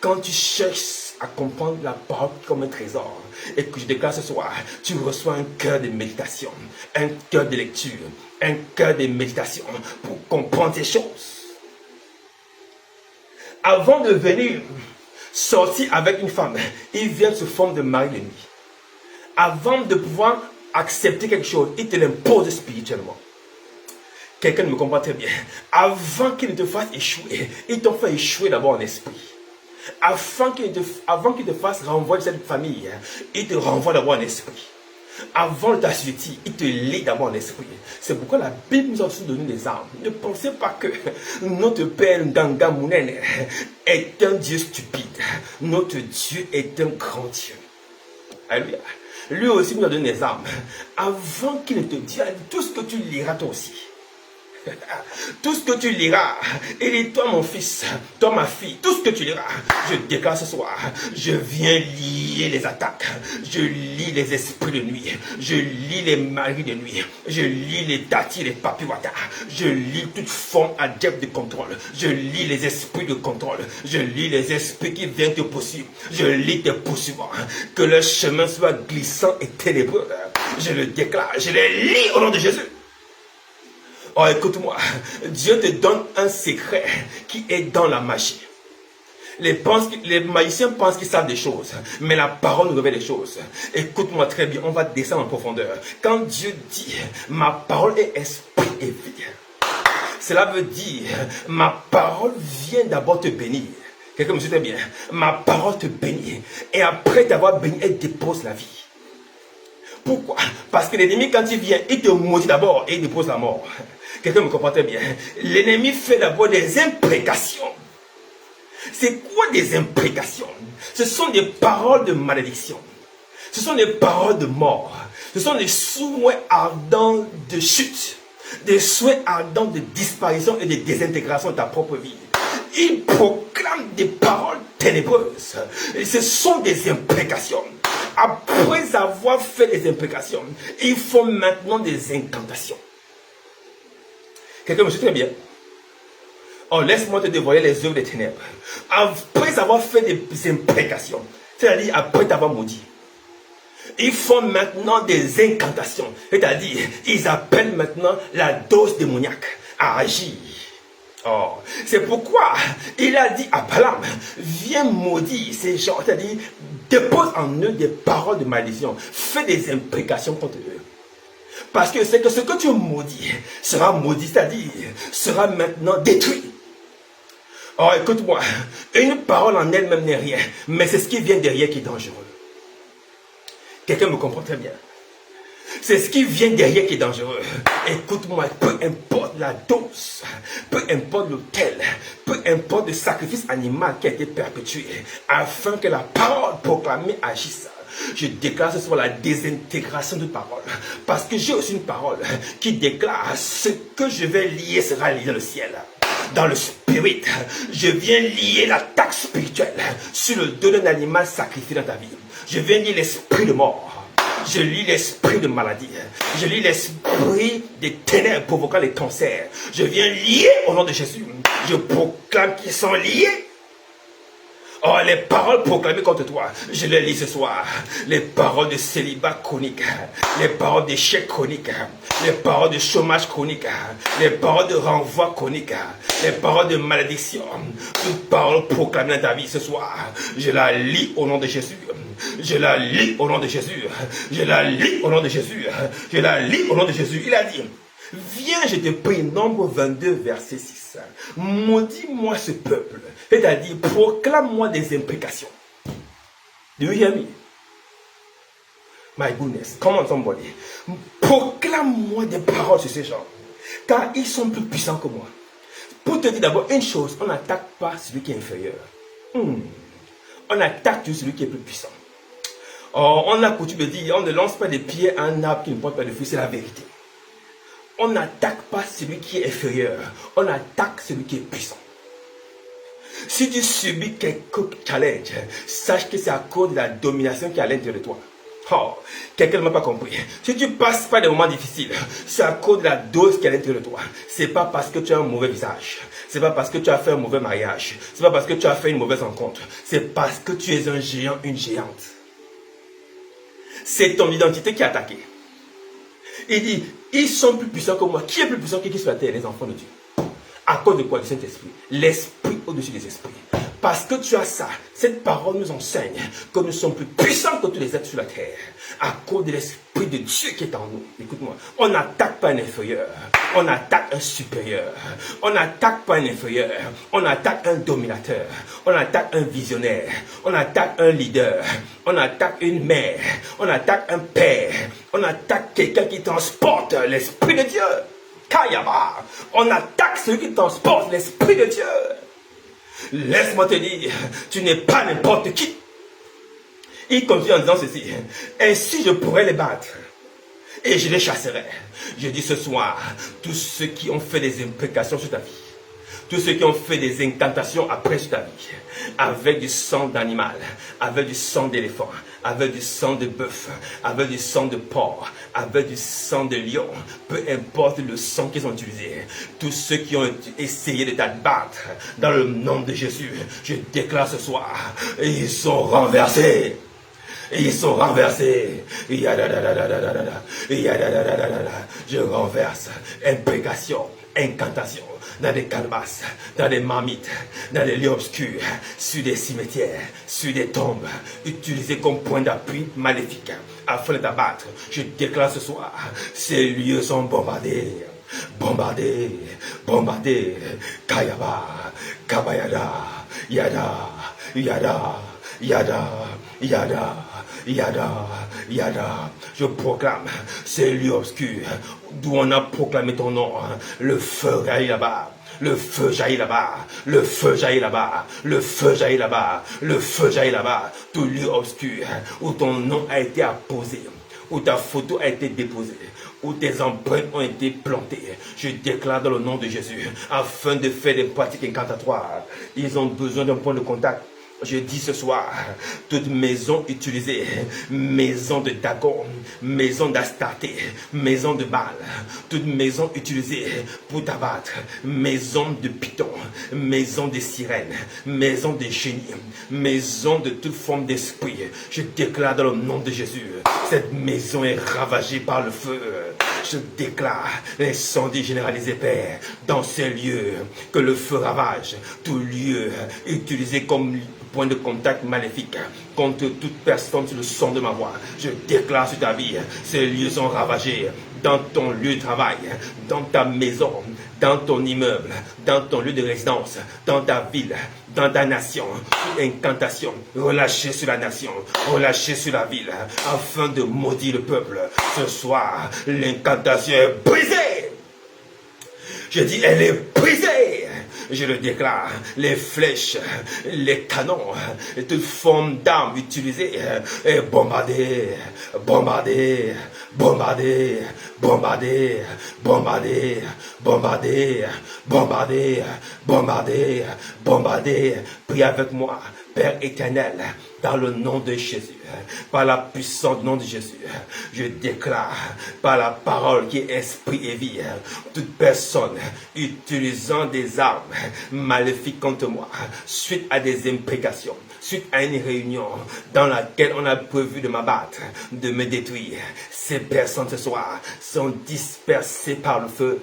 Speaker 1: Quand tu cherches à comprendre la parole comme un trésor. Et que je déclare ce soir, tu reçois un cœur de méditation, un cœur de lecture, un cœur de méditation pour comprendre ces choses. Avant de venir sortir avec une femme, il vient sous forme de mari de nuit. Avant de pouvoir accepter quelque chose, il te l'impose spirituellement. Quelqu'un me comprend très bien. Avant qu'il ne te fasse échouer, il t'en fait échouer d'abord en esprit. Avant qu'il te fasse renvoyer de cette famille, il te renvoie d'abord en esprit. Avant de t'assujettir, il te lie d'abord en esprit. C'est pourquoi la Bible nous a aussi donné des armes. Ne pensez pas que notre Père Nganga Mounen est un Dieu stupide. Notre Dieu est un grand Dieu. Alléluia. Lui aussi nous a donné des armes. Avant qu'il ne te dise tout ce que tu liras toi aussi. Tout ce que tu liras, il dit toi mon fils, toi ma fille, tout ce que tu liras, je déclare ce soir, je viens lier les attaques, je lis les esprits de nuit, je lis les maris de nuit, je lis les tati, les papiwata, je lis toute forme adepte de contrôle, je lis les esprits de contrôle, je lis les esprits qui viennent te poursuivre, je lis tes poursuivants, que leur chemin soit glissant et ténébreux, je le déclare, je les lis au nom de Jésus. Oh, écoute-moi, Dieu te donne un secret qui est dans la magie. Les magiciens pensent qu'ils savent des choses, mais la parole nous révèle des choses. Écoute-moi très bien, on va descendre en profondeur. Quand Dieu dit, ma parole est esprit et vie, cela veut dire, ma parole vient d'abord te bénir. Quelqu'un me dit très bien, ma parole te bénit, et après t'avoir béni, elle dépose la vie. Pourquoi? Parce que l'ennemi, quand il vient, il te maudit d'abord et il dépose la mort. Quelqu'un me comprend très bien. L'ennemi fait d'abord des imprécations. C'est quoi des imprécations? Ce sont des paroles de malédiction. Ce sont des paroles de mort. Ce sont des souhaits ardents de chute. Des souhaits ardents de disparition et de désintégration de ta propre vie. Il proclame des paroles ténébreuses. Et ce sont des imprécations. Après avoir fait des imprécations, ils font maintenant des incantations. Quelqu'un me dit très bien. Oh, laisse-moi te dévoiler les œuvres des ténèbres. Après avoir fait des imprécations, c'est-à-dire après t'avoir maudit, ils font maintenant des incantations. C'est-à-dire, ils appellent maintenant la dose démoniaque à agir. Oh, c'est pourquoi il a dit à Balaam, viens maudire ces gens, c'est-à-dire, dépose en eux des paroles de malédiction, fais des imprécations contre eux. Parce que c'est que ce que tu maudis sera maudit, c'est-à-dire, sera maintenant détruit. Oh, écoute-moi, une parole en elle-même n'est rien, mais c'est ce qui vient derrière qui est dangereux. Quelqu'un me comprend très bien. C'est ce qui vient derrière qui est dangereux. Écoute-moi, peu importe la dose, peu importe lequel, peu importe le sacrifice animal qui a été perpétué, afin que la parole proclamée agisse. Je déclare ce soir la désintégration de parole. Parce que j'ai aussi une parole qui déclare ce que je vais lier sera lié dans le ciel. Dans le spirit, je viens lier l'attaque spirituelle sur le dos d'un animal sacrifié dans ta vie. Je viens lier l'esprit de mort. Je lis l'esprit de maladie. Je lis l'esprit des ténèbres provoquant les cancers. Je viens lier au nom de Jésus. Je proclame qu'ils sont liés. Oh, les paroles proclamées contre toi, je les lis ce soir. Les paroles de célibat chronique, les paroles d'échec chronique, les paroles de chômage chronique, les paroles de renvoi chronique, les paroles de malédiction. Toute parole proclamée dans ta vie ce soir, je la lis au nom de Jésus. Je la lis au nom de Jésus. Je la lis au nom de Jésus. Je la lis au nom de Jésus. Il a dit, viens, je te prie, Nombre 22, verset 6. Maudis-moi ce peuple. C'est-à-dire, proclame-moi des imprécations. Do you hear me? My goodness, come on somebody. Proclame-moi des paroles sur ces gens. Car ils sont plus puissants que moi. Pour te dire d'abord une chose, on n'attaque pas celui qui est inférieur. On attaque celui qui est plus puissant. Oh, on a coutume de dire, on ne lance pas des pieds à un arbre qui ne porte pas de fruits, c'est la vérité. On n'attaque pas celui qui est inférieur, on attaque celui qui est puissant. Si tu subis quelques challenges, sache que c'est à cause de la domination qui est à l'intérieur de toi. Oh, quelqu'un ne m'a pas compris. Si tu passes pas des moments difficiles, c'est à cause de la dose qui est à l'intérieur de toi. C'est pas parce que tu as un mauvais visage. C'est pas parce que tu as fait un mauvais mariage. C'est pas parce que tu as fait une mauvaise rencontre. C'est parce que tu es un géant, une géante. C'est ton identité qui est attaquée. Il dit, ils sont plus puissants que moi. Qui est plus puissant que qui sur la terre? Les enfants de Dieu. À cause de quoi? Du Saint-Esprit. L'Esprit au-dessus des esprits. Parce que tu as ça, cette parole nous enseigne que nous sommes plus puissants que tous les êtres sur la terre. À cause de l'Esprit de Dieu qui est en nous. Écoute-moi, on n'attaque pas un inférieur, on attaque un supérieur. On n'attaque pas un inférieur, on attaque un dominateur. On attaque un visionnaire, on attaque un leader. On attaque une mère, on attaque un père. On attaque quelqu'un qui transporte l'Esprit de Dieu. Kayaba, on attaque celui qui transporte l'Esprit de Dieu. Laisse-moi te dire, tu n'es pas n'importe qui. Il continue en disant ceci. Ainsi je pourrais les battre et je les chasserai. Je dis ce soir, tous ceux qui ont fait des imprécations sur ta vie, tous ceux qui ont fait des incantations après sur ta vie, avec du sang d'animal, avec du sang d'éléphant, avec du sang de bœuf, avec du sang de porc, avec du sang de lion, peu importe le sang qu'ils ont utilisé, tous ceux qui ont essayé de t'abattre, dans le nom de Jésus, je déclare ce soir, ils sont renversés. Ils sont renversés. Je renverse imprécation, incantation dans des calebasses, dans des marmites, dans des lieux obscurs, sur des cimetières, sur des tombes, utilisés comme point d'appui maléfique afin de t'abattre. Je déclare ce soir, ces lieux sont bombardés. Bombardés, bombardés. Kayaba, Kabayada, Yada, Yada, Yada, Yada, Yada, Yada. Je proclame ces lieux obscurs d'où on a proclamé ton nom. Le feu jaillit là-bas. Le feu jaillit là-bas, le feu jaillit là-bas, le feu jaillit là-bas, le feu jaillit là-bas. Tout lieu obscur où ton nom a été apposé, où ta photo a été déposée, où tes empreintes ont été plantées. Je déclare dans le nom de Jésus, afin de faire des pratiques incantatoires, ils ont besoin d'un point de contact. Je dis ce soir, toute maison utilisée, maison de Dagon, maison d'Astarté, maison de Baal, toute maison utilisée pour t'abattre, maison de Python, maison de sirènes, maison de génies, maison de toute forme d'esprit. Je déclare dans le nom de Jésus, cette maison est ravagée par le feu. Je déclare l'incendie généralisé, Père, dans ces lieux, que le feu ravage, tout lieu utilisé comme point de contact maléfique contre toute personne sur le son de ma voix. Je déclare sur ta vie, ces lieux sont ravagés dans ton lieu de travail, dans ta maison, dans ton immeuble, dans ton lieu de résidence, dans ta ville, dans ta nation. Incantation relâchée sur la nation, relâchée sur la ville, afin de maudire le peuple. Ce soir, l'incantation est brisée. Je dis, elle est brisée. Je le déclare, les flèches, les canons, et toute forme d'armes utilisées, et bombardées, bombardées, bombardées, bombardées, bombardées, bombardées, bombardées, bombardées, bombardées. Prie avec moi, Père éternel, dans le nom de Jésus, par la puissance du nom de Jésus, je déclare, par la parole qui est esprit et vie, toute personne utilisant des armes maléfiques contre moi, suite à des imprécations, suite à une réunion dans laquelle on a prévu de m'abattre, de me détruire, ces personnes ce soir sont dispersées par le feu.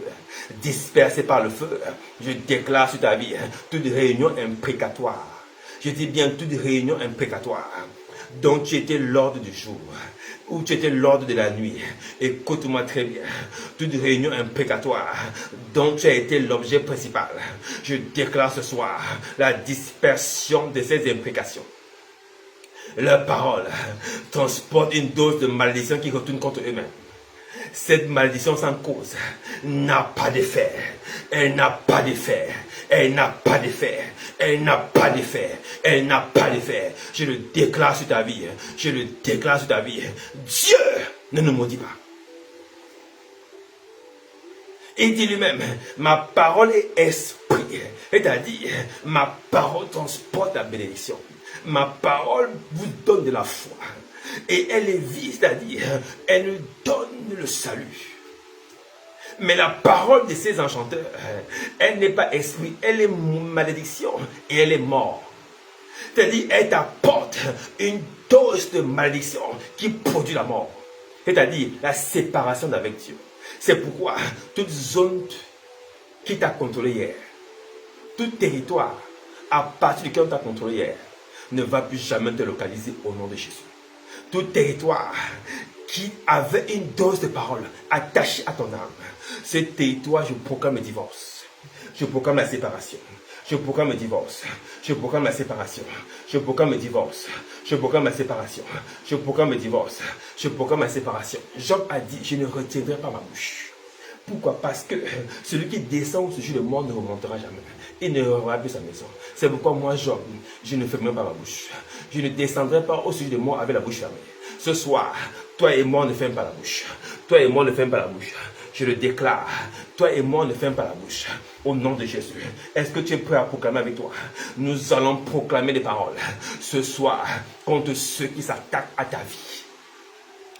Speaker 1: Dispersées par le feu. Je déclare sur ta vie toute réunion imprécatoire. Je dis bien toute réunion imprécatoire dont tu étais l'ordre du jour, ou tu étais l'ordre de la nuit. Écoute-moi très bien. Toute réunion imprécatoire dont tu as été l'objet principal. Je déclare ce soir la dispersion de ces imprécations. Leur parole transporte une dose de malédiction qui retourne contre eux-mêmes. Cette malédiction sans cause n'a pas d'effet. Elle n'a pas d'effet. Elle n'a pas d'effet. Elle n'a pas d'effet. Elle n'a pas d'effet. Je le déclare sur ta vie. Je le déclare sur ta vie. Dieu ne nous maudit pas. Il dit lui-même, ma parole est esprit. C'est-à-dire, ma parole transporte la bénédiction. Ma parole vous donne de la foi. et elle est vie, c'est-à-dire elle donne le salut. Mais la parole de ces enchanteurs, elle n'est pas esprit, elle est malédiction et elle est mort. C'est-à-dire, elle t'apporte une dose de malédiction qui produit la mort. C'est-à-dire, la séparation d'avec Dieu. C'est pourquoi toute zone qui t'a contrôlé hier, tout territoire à partir duquel on t'a contrôlé hier, ne va plus jamais te localiser au nom de Jésus. Tout territoire qui avait une dose de parole attachée à ton âme, ce territoire, je proclame le divorce. Je proclame la séparation. Je proclame le divorce. Je proclame la séparation. Je proclame le divorce. Je proclame la séparation. Je proclame le divorce. Je proclame la séparation. Job a dit, je ne retiendrai pas ma bouche. Pourquoi? Parce que celui qui descend au sujet de mort ne remontera jamais. Il ne reviendra plus sa maison. C'est pourquoi moi, Job, je ne fermerai pas ma bouche. Je ne descendrai pas au sujet de mort avec la bouche fermée. Ce soir, toi et moi ne ferme pas la bouche. Toi et moi ne ferme pas la bouche. Je le déclare. Toi et moi ne ferme pas la bouche. Au nom de Jésus. Est-ce que tu es prêt à proclamer avec toi? Nous allons proclamer des paroles ce soir contre ceux qui s'attaquent à ta vie.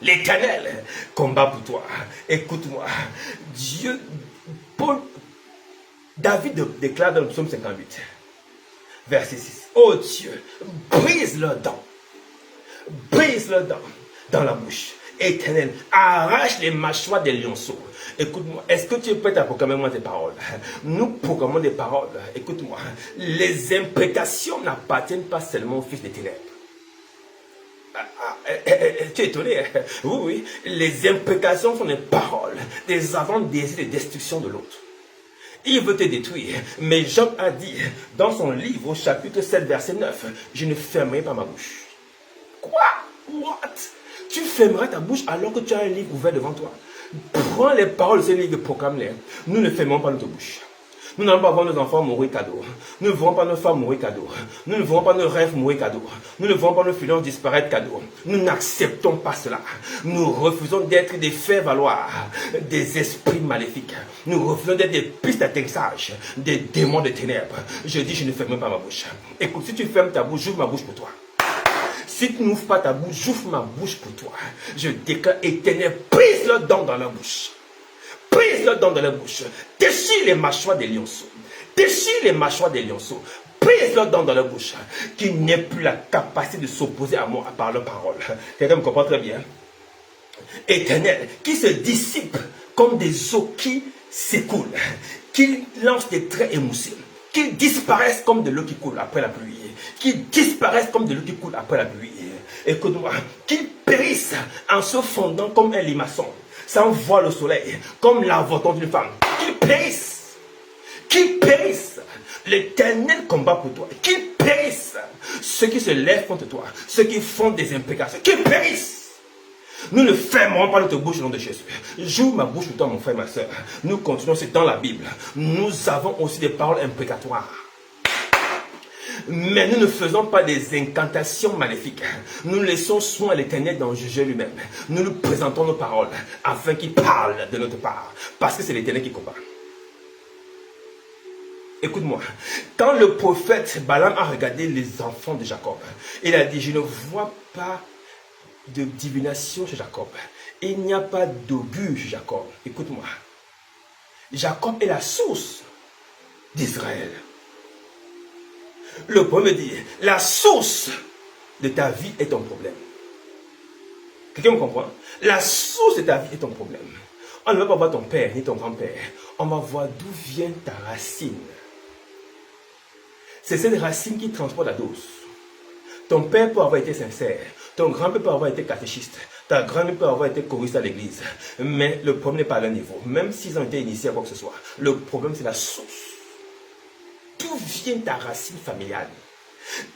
Speaker 1: L'Éternel combat pour toi. Écoute-moi. Dieu, David déclare dans le psaume 58, verset 6. Oh Dieu, brise leurs dents. Brise leurs dents dans la bouche. Éternel, arrache les mâchoires des lionceaux. Écoute-moi, est-ce que tu es prêt à proclamer moi tes paroles? Nous proclamons des paroles. Écoute-moi, les imprécations n'appartiennent pas seulement au fils des ténèbres. Tu es étonné? Oui, oui. Les imprécations sont des paroles, des avant-désirs de destruction de l'autre. Il veut te détruire. Mais Job a dit dans son livre au chapitre 7, verset 9, je ne fermerai pas ma bouche. Quoi? What? Tu fermeras ta bouche alors que tu as un livre ouvert devant toi. Prends les paroles de ce livre et proclame-les. Nous ne fermons pas notre bouche. Nous n'allons pas voir nos enfants mourir cadeau. Nous ne verrons pas nos femmes mourir cadeau. Nous ne verrons pas nos rêves mourir cadeau. Nous ne verrons pas nos finances disparaître cadeau. Nous n'acceptons pas cela. Nous refusons d'être des faire-valoir, des esprits maléfiques. Nous refusons d'être des pistes d'atterrissage, des démons de ténèbres. Je dis, je ne ferme pas ma bouche. Écoute, si tu fermes ta bouche, j'ouvre ma bouche pour toi. Si tu n'ouvres pas ta bouche, j'ouvre ma bouche pour toi. Je déclare, Éternel, brise leurs dents dans la bouche. Brise leurs dents dans la bouche. Déchire les mâchoires des lionceaux. Déchire les mâchoires des lionceaux. Brise leurs dents dans la bouche. Qui n'ait plus la capacité de s'opposer à moi par leurs paroles. Quelqu'un me comprend très bien. Éternel, qui se dissipe comme des eaux qui s'écoulent. Qui lancent des traits émoussés. Qui disparaissent comme de l'eau qui coule après la pluie. Qui disparaissent comme de l'eau qui coule après la pluie. Écoute-moi, qu'ils périssent en se fondant comme un limaçon, sans voir le soleil, comme l'avorton d'une femme. Qu'ils périssent. Qu'ils périssent. L'Éternel combat pour toi. Qu'ils périssent. Ceux qui se lèvent contre toi, ceux qui font des imprécations, qu'ils périssent. Nous ne fermerons pas notre bouche au nom de Jésus. J'ouvre ma bouche pour toi, mon frère, ma soeur. Nous continuons, c'est dans la Bible. Nous avons aussi des paroles imprécatoires. Mais nous ne faisons pas des incantations maléfiques. Nous laissons soin à l'Éternel d'en juger lui-même. Nous nous présentons nos paroles afin qu'il parle de notre part. Parce que c'est l'Éternel qui combat. Écoute-moi. Quand le prophète Balaam a regardé les enfants de Jacob, il a dit, je ne vois pas de divination chez Jacob. Il n'y a pas d'augure chez Jacob. Écoute-moi. Jacob est la source d'Israël. Le problème dit, la source de ta vie est ton problème. Quelqu'un me comprend? La source de ta vie est ton problème. On ne va pas voir ton père ni ton grand-père. On va voir d'où vient ta racine. C'est cette racine qui transporte la dose. Ton père peut avoir été sincère. Ton grand-père peut avoir été catéchiste. Ta grand-mère peut avoir été choriste à l'église. Mais le problème n'est pas à leur niveau. Même s'ils ont été initiés à quoi que ce soit. Le problème, c'est la source. D'où vient ta racine familiale?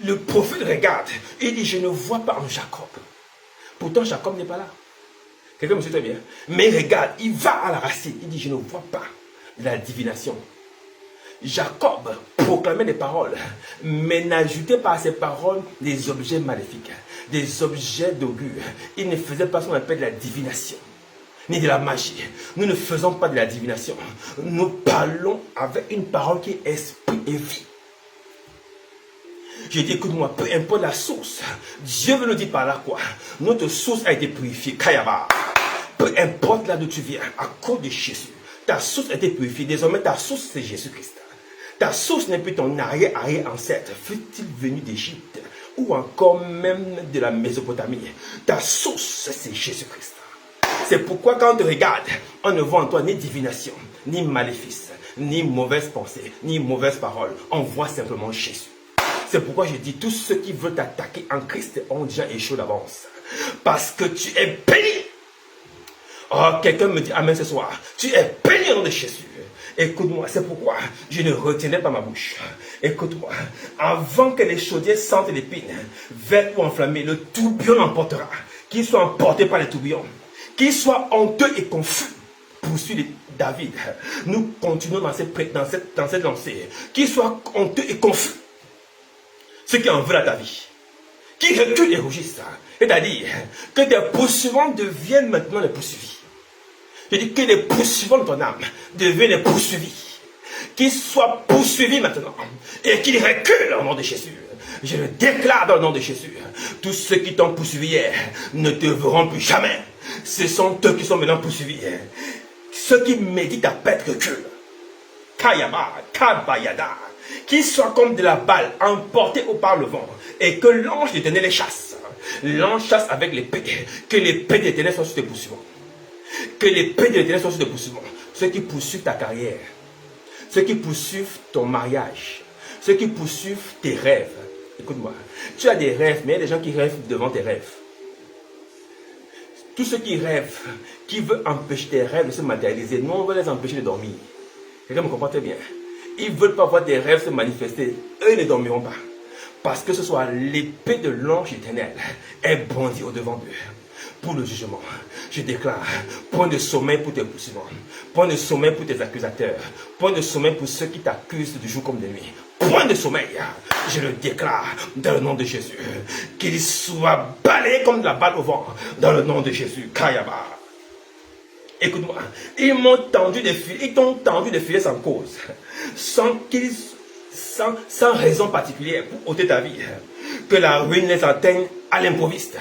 Speaker 1: Le prophète regarde. Il dit, je ne vois pas en Jacob. Pourtant, Jacob n'est pas là. Quelqu'un me suit très bien. Mais regarde, il va à la racine. Il dit, je ne vois pas la divination. Jacob proclamait des paroles, mais n'ajoutait pas à ces paroles des objets maléfiques, des objets d'augure. Il ne faisait pas ce qu'on appelle de la divination, ni de la magie. Nous ne faisons pas de la divination. Nous parlons avec une parole qui est esprit et vie. Je dis, écoute-moi, peu importe la source, Dieu veut nous dire par là quoi. Notre source a été purifiée. Kayaba. Peu importe là d'où tu viens, à cause de Jésus, ta source a été purifiée. Désormais, ta source, c'est Jésus-Christ. Ta source n'est plus ton arrière-ancêtre, fut-il venu d'Égypte, ou encore même de la Mésopotamie. Ta source, c'est Jésus-Christ. C'est pourquoi quand on te regarde, on ne voit en toi ni divination, ni maléfice, ni mauvaise pensée, ni mauvaise parole. On voit simplement Jésus. C'est pourquoi je dis, tous ceux qui veulent t'attaquer en Christ ont déjà échoué d'avance. Parce que tu es béni. Oh, quelqu'un me dit amen ce soir. Tu es béni au nom de Jésus. Écoute-moi, c'est pourquoi je ne retiendrai pas ma bouche. Écoute-moi, avant que les chaudiers sentent l'épine, vert ou enflammé, le tourbillon l'emportera. Qu'il soit emporté par les tourbillons, qu'il soit honteux et confus, poursuit David. Nous continuons dans cette lancée. Qu'il soit honteux et confus, ceux qui en veulent à ta vie, qui reculent et rougissent. C'est-à-dire que tes poursuivants deviennent maintenant les poursuivis. Je dis que les poursuivants de ton âme deviennent les poursuivis. Qu'ils soient poursuivis maintenant et qu'ils reculent au nom de Jésus. Je le déclare dans le nom de Jésus. Tous ceux qui t'ont poursuivi hier ne te verront plus jamais. Ce sont eux qui sont maintenant poursuivis. Ceux qui méditent à perdre recul. Kayaba, Kabayada. Qu'ils soient comme de la balle emportée par le vent et que l'ange de l'Éternel les chasse. L'ange chasse avec l'épée. Que l'épée de l'Éternel soit sur tes poursuivants. Que l'épée de l'Éternel soit sur tes poursuivants. Ceux qui poursuivent ta carrière. Ceux qui poursuivent ton mariage. Ceux qui poursuivent tes rêves. Écoute-moi. Tu as des rêves, mais il y a des gens qui rêvent devant tes rêves. Tous ceux qui rêvent, qui veulent empêcher tes rêves de se matérialiser, nous on veut les empêcher de dormir. Quelqu'un me comprend très bien. Ils ne veulent pas voir tes rêves se manifester. Eux ne dormiront pas. Parce que ce soit l'épée de l'ange éternel est bondie au-devant d'eux. Pour le jugement, je déclare, point de sommeil pour tes poursuivants, point de sommeil pour tes accusateurs, point de sommeil pour ceux qui t'accusent de jour comme de nuit. Point de sommeil, je le déclare dans le nom de Jésus. Qu'ils soient balayés comme de la balle au vent, dans le nom de Jésus. Kayaba. Écoute-moi, ils m'ont tendu des filets, ils t'ont tendu des filets sans cause, sans raison particulière pour ôter ta vie. Que la ruine les atteigne à l'improviste.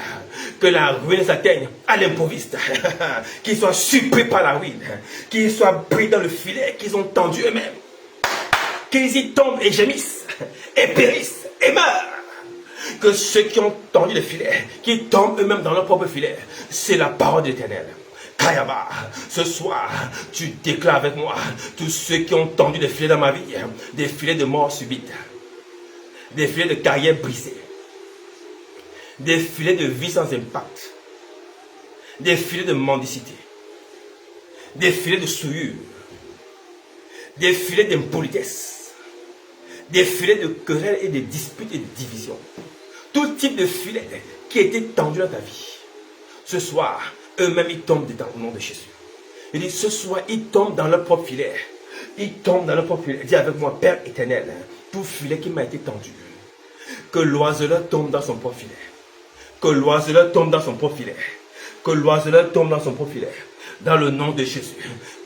Speaker 1: Que la ruine les atteigne à l'improviste. Qu'ils soient surpris par la ruine. Qu'ils soient pris dans le filet qu'ils ont tendu eux-mêmes. Qu'ils y tombent et gémissent, et périssent, et meurent. Que ceux qui ont tendu le filet, qui tombent eux-mêmes dans leur propre filet, c'est la parole de l'Éternel. Kayaba, ce soir, tu déclares avec moi, tous ceux qui ont tendu des filets dans ma vie, des filets de mort subite, des filets de carrière brisée, des filets de vie sans impact, des filets de mendicité, des filets de souillure, des filets d'impolitesse, des filets de querelles et de disputes et de divisions. Tout type de filet qui a été tendu dans ta vie. Ce soir, eux-mêmes, ils tombent dedans au nom de Jésus. Il dit, ce soir, ils tombent dans leur propre filet. Ils tombent dans leur propre filet. Dis avec moi, Père éternel, tout filet qui m'a été tendu, que l'oiseleur tombe dans son propre filet. Que l'oiseleur tombe dans son propre filet. Que l'oiseleur tombe dans son propre filet. Dans le nom de Jésus.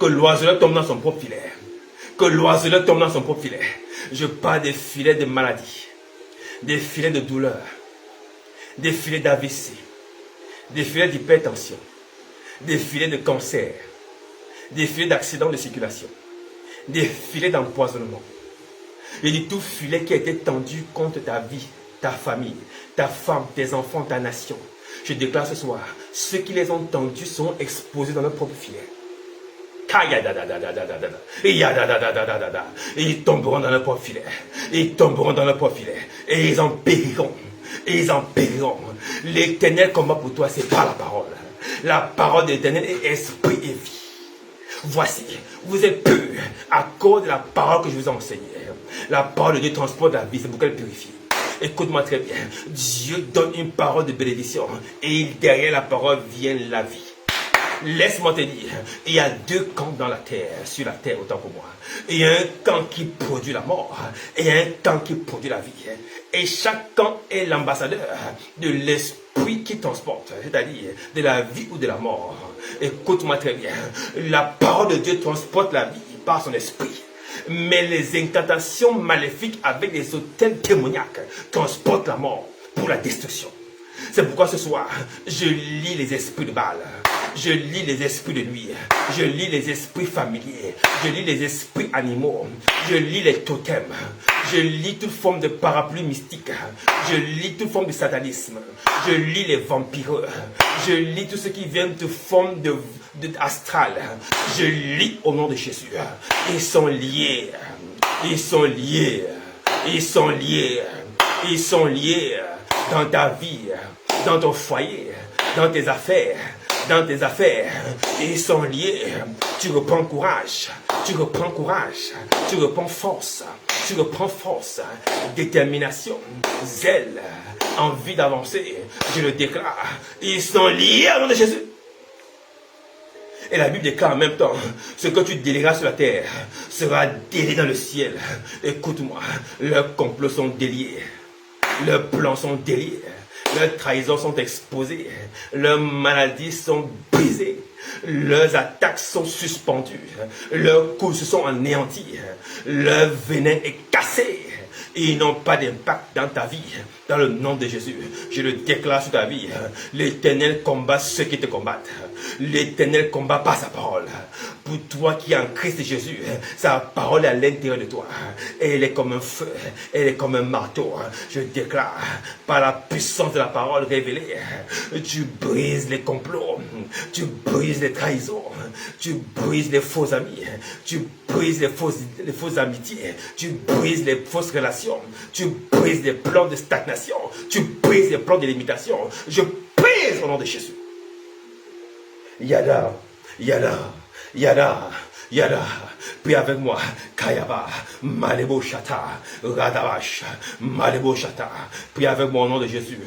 Speaker 1: Que l'oiseleur tombe dans son propre filet. Que l'oiseleur tombe dans son propre filet. Je parle des filets de maladie, des filets de douleur, des filets d'AVC, des filets d'hypertension, des filets de cancer, des filets d'accident de circulation, des filets d'empoisonnement. Je dis tout filet qui a été tendu contre ta vie, ta famille, ta femme, tes enfants, ta nation. Je déclare ce soir, ceux qui les ont tendus seront exposés dans leur propre filet. Et ils tomberont dans leur propre filet. Ils tomberont dans leur propre filet. Et ils en périront. Et ils en périront. L'Éternel combat pour toi, c'est pas la parole. La parole de l'Éternel est esprit et vie. Voici, vous êtes purs à cause de la parole que je vous ai enseignée. La parole de Dieu transporte la vie, c'est pour qu'elle purifie. Écoute-moi très bien. Dieu donne une parole de bénédiction. Et derrière la parole vient la vie. Laisse-moi te dire, il y a deux camps dans la terre, sur la terre autant pour moi. Il y a un camp qui produit la mort, et il y a un camp qui produit la vie. Et chaque camp est l'ambassadeur de l'esprit qui transporte, c'est-à-dire de la vie ou de la mort. Écoute-moi très bien, la parole de Dieu transporte la vie par son esprit. mais les incantations maléfiques avec les autels démoniaques transportent la mort pour la destruction. C'est pourquoi ce soir, je lis les esprits de Baal, je lis les esprits de nuit, je lis les esprits familiers, je lis les esprits animaux, je lis les totems, je lis toute forme de parapluie mystique, je lis toute forme de satanisme, je lis les vampires, je lis tout ce qui vient de forme de astrale, je lis au nom de Jésus. Ils sont liés, ils sont liés, ils sont liés, ils sont liés dans ta vie, dans ton foyer, dans tes affaires, ils sont liés. Tu reprends courage, tu reprends courage, tu reprends force, détermination, zèle, envie d'avancer. Je le déclare, ils sont liés au nom de Jésus. Et la Bible déclare en même temps, ce que tu délieras sur la terre sera délié dans le ciel. Écoute-moi, leurs complots sont déliés, leurs plans sont déliés, leurs trahisons sont exposées, leurs maladies sont brisées, leurs attaques sont suspendues, leurs coups se sont anéantis, leur venin est cassé. Et ils n'ont pas d'impact dans ta vie. Dans le nom de Jésus, je le déclare sur ta vie. L'Éternel combat ceux qui te combattent. L'Éternel combat par sa parole. Pour toi qui es en Christ Jésus, sa parole est à l'intérieur de toi. Et elle est comme un feu, elle est comme un marteau. Je déclare, par la puissance de la parole révélée, tu brises les complots, tu brises les trahisons, tu brises les faux amis, tu brises les fausses amitiés, tu brises les fausses relations, tu brises les plans de stagnation, tu brises les plans de limitation. Je brise au nom de Jésus. Yada, yada, yada, yada. Puis avec moi, Kayaba, Malebo Shata, Radabash, Malebo Shata. Puis avec moi au nom de Jésus,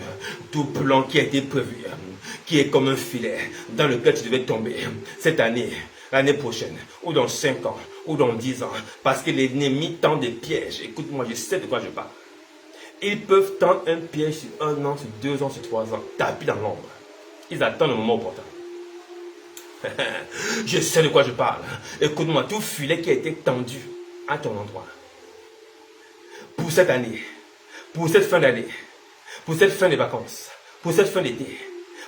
Speaker 1: tout plan qui a été prévu, qui est comme un filet dans lequel tu devais tomber cette année, l'année prochaine, ou dans 5 ans, ou dans 10 ans, parce que l'ennemi tend des pièges. Écoute-moi, je sais de quoi je parle. Ils peuvent tendre un piège sur 1 an, sur 2 ans, sur 3 ans, tapis dans l'ombre. Ils attendent le moment opportun. Je sais de quoi je parle. Écoute-moi, tout filet qui a été tendu à ton endroit, pour cette année, pour cette fin d'année, pour cette fin de vacances, pour cette fin d'été,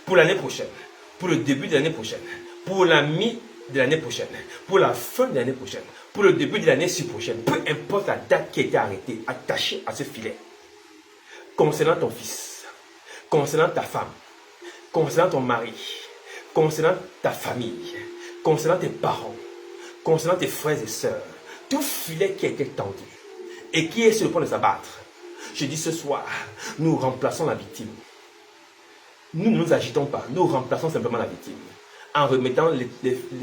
Speaker 1: pour l'année prochaine, pour le début de l'année prochaine, pour la mi de l'année prochaine, pour la fin de l'année prochaine, pour le début de l'année prochaine, peu importe la date qui a été arrêtée, attachée à ce filet, concernant ton fils, concernant ta femme, concernant ton mari, concernant ta famille, concernant tes parents, concernant tes frères et sœurs, tout filet qui a été tendu et qui est sur le point de s'abattre, je dis ce soir, nous remplaçons la victime. Nous ne nous agitons pas, nous remplaçons simplement la victime en remettant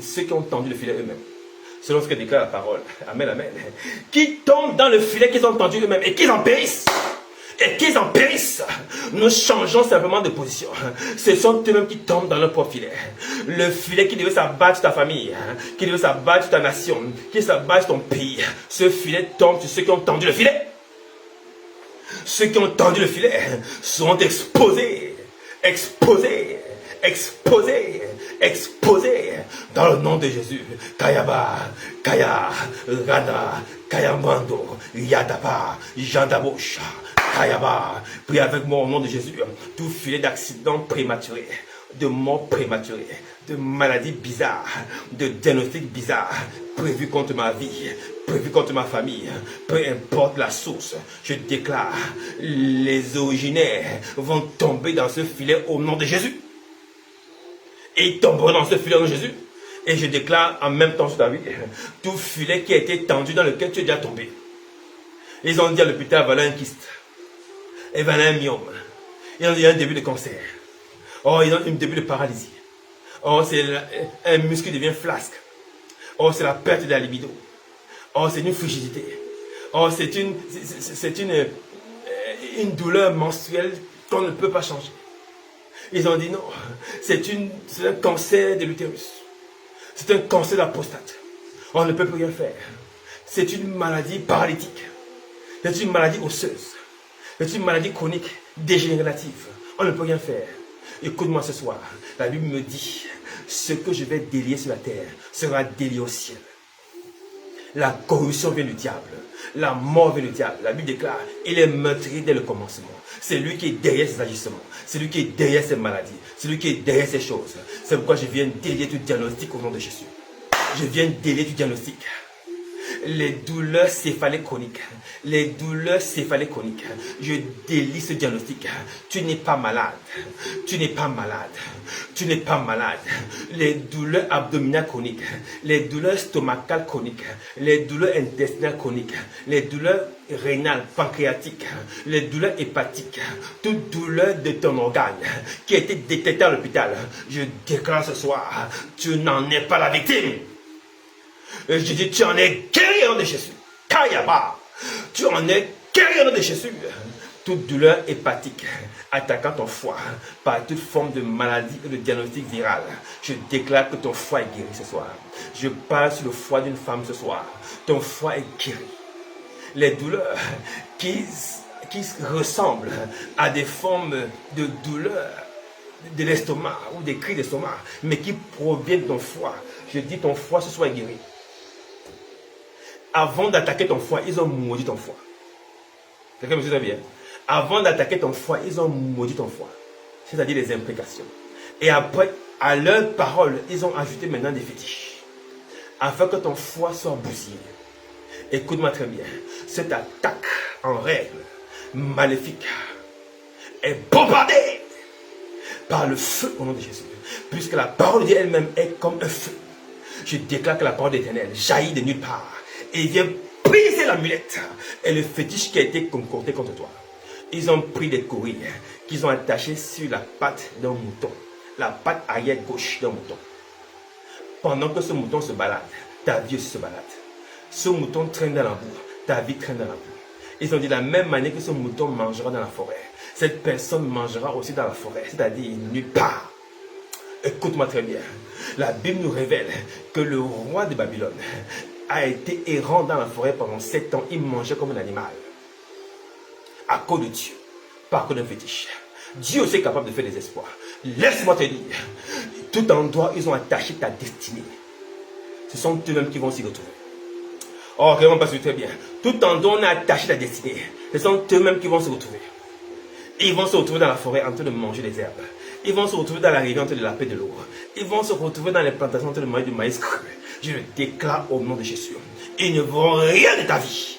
Speaker 1: ceux qui ont tendu le filet eux-mêmes. Selon ce que déclare la parole. Amen, amen. Qui tombent dans le filet qu'ils ont tendu eux-mêmes et qu'ils en périssent. Et qu'ils en périssent. Nous changeons simplement de position. Ce sont eux-mêmes qui tombent dans leur propre filet. Le filet qui devait s'abattre sur ta famille, qui devait s'abattre sur ta nation, qui s'abattre sur ton pays. Ce filet tombe sur ceux qui ont tendu le filet. Ceux qui ont tendu le filet seront exposés. Exposés. Exposés. Exposés. Dans le nom de Jésus. Kayaba. Kaya. Rada. Kayamando. Yadaba. Jandabosha. Kayaba. Prie avec moi au nom de Jésus. Tout filet d'accident prématuré, de mort prématurée, de maladies bizarres, de diagnostics bizarres, prévu contre ma vie, prévu contre ma famille, peu importe la source, je déclare, les originaires vont tomber dans ce filet au nom de Jésus. Et ils tomberont dans ce filet au nom de Jésus. Et je déclare en même temps sur ta vie, tout filet qui a été tendu dans lequel tu es déjà tombé. Ils ont dit à l'hôpital, voilà un kyste. Et voilà un myome. Ils ont dit un début de cancer. Oh, ils ont un début de paralysie. Oh, c'est un muscle qui devient flasque. Oh, c'est la perte de la libido. Oh, c'est une frigidité. Oh, c'est une douleur menstruelle qu'on ne peut pas changer. Ils ont dit non, c'est un cancer de l'utérus. C'est un cancer de la prostate. On ne peut plus rien faire. C'est une maladie paralytique. C'est une maladie osseuse. C'est une maladie chronique dégénérative. On ne peut rien faire. Écoute-moi ce soir. La Bible me dit, ce que je vais délier sur la terre sera délié au ciel. La corruption vient du diable. La mort vient du diable. La Bible déclare, il est meurtrier dès le commencement. C'est lui qui est derrière ses agissements. C'est lui qui est derrière ses maladies. C'est lui qui est derrière ces choses. C'est pourquoi je viens délier tout diagnostic au nom de Jésus. Je viens délier tout diagnostic. Les douleurs céphalées chroniques. Les douleurs céphalées chroniques. Je délie ce diagnostic. Tu n'es pas malade. Tu n'es pas malade. Tu n'es pas malade. Les douleurs abdominales chroniques. Les douleurs stomacales chroniques. Les douleurs intestinales chroniques. Les douleurs rénales, pancréatiques. Les douleurs hépatiques. Toute douleur de ton organe qui a été détectée à l'hôpital. Je déclare ce soir, tu n'en es pas la victime. Je dis, tu en es guéri au nom de Jésus. Kayaba. Tu en es guéri au nom de Jésus. Toute douleur hépatique attaquant ton foie par toute forme de maladie et de diagnostic viral. Je déclare que ton foie est guéri ce soir. Je parle sur le foie d'une femme ce soir. Ton foie est guéri. Les douleurs qui ressemblent à des formes de douleurs de l'estomac ou des cris d'estomac, mais qui proviennent de ton foie. Je dis ton foie ce soir est guéri. Avant d'attaquer ton foie, ils ont maudit ton foie. Quelqu'un me suit très bien. Avant d'attaquer ton foie, ils ont maudit ton foie. C'est-à-dire les imprécations. Et après, à leurs paroles, ils ont ajouté maintenant des fétiches. Afin que ton foie soit bousillé. Écoute-moi très bien. Cette attaque en règle maléfique est bombardée par le feu au nom de Jésus. Puisque la parole de Dieu elle-même est comme un feu. Je déclare que la parole de l'Éternel jaillit de nulle part. Et il vient briser l'amulette et le fétiche qui a été concocté contre toi. Ils ont pris des courriers qu'ils ont attachés sur la patte d'un mouton. La patte arrière gauche d'un mouton. Pendant que ce mouton se balade, ta vie aussi se balade. Ce mouton traîne dans la boue, ta vie traîne dans la boue. Ils ont dit de la même manière que ce mouton mangera dans la forêt. Cette personne mangera aussi dans la forêt, c'est-à-dire nulle part. Écoute-moi très bien. La Bible nous révèle que le roi de Babylone a été errant dans la forêt pendant 7 ans. Il mangeait comme un animal. À cause de Dieu. Pas à cause d'un fétiche. Dieu aussi est capable de faire des espoirs. Laisse-moi te dire. Tout endroit, ils ont attaché ta destinée. Ce sont eux-mêmes qui vont s'y retrouver. Oh, vraiment pas très bien. Tout endroit, on a attaché ta destinée. Ce sont eux-mêmes qui vont se retrouver. Ils vont se retrouver dans la forêt en train de manger des herbes. Ils vont se retrouver dans la rivière en train de laper de l'eau. Ils vont se retrouver dans les plantations en train de manger du maïs cru. Je le déclare au nom de Jésus. Ils ne verront rien de ta vie.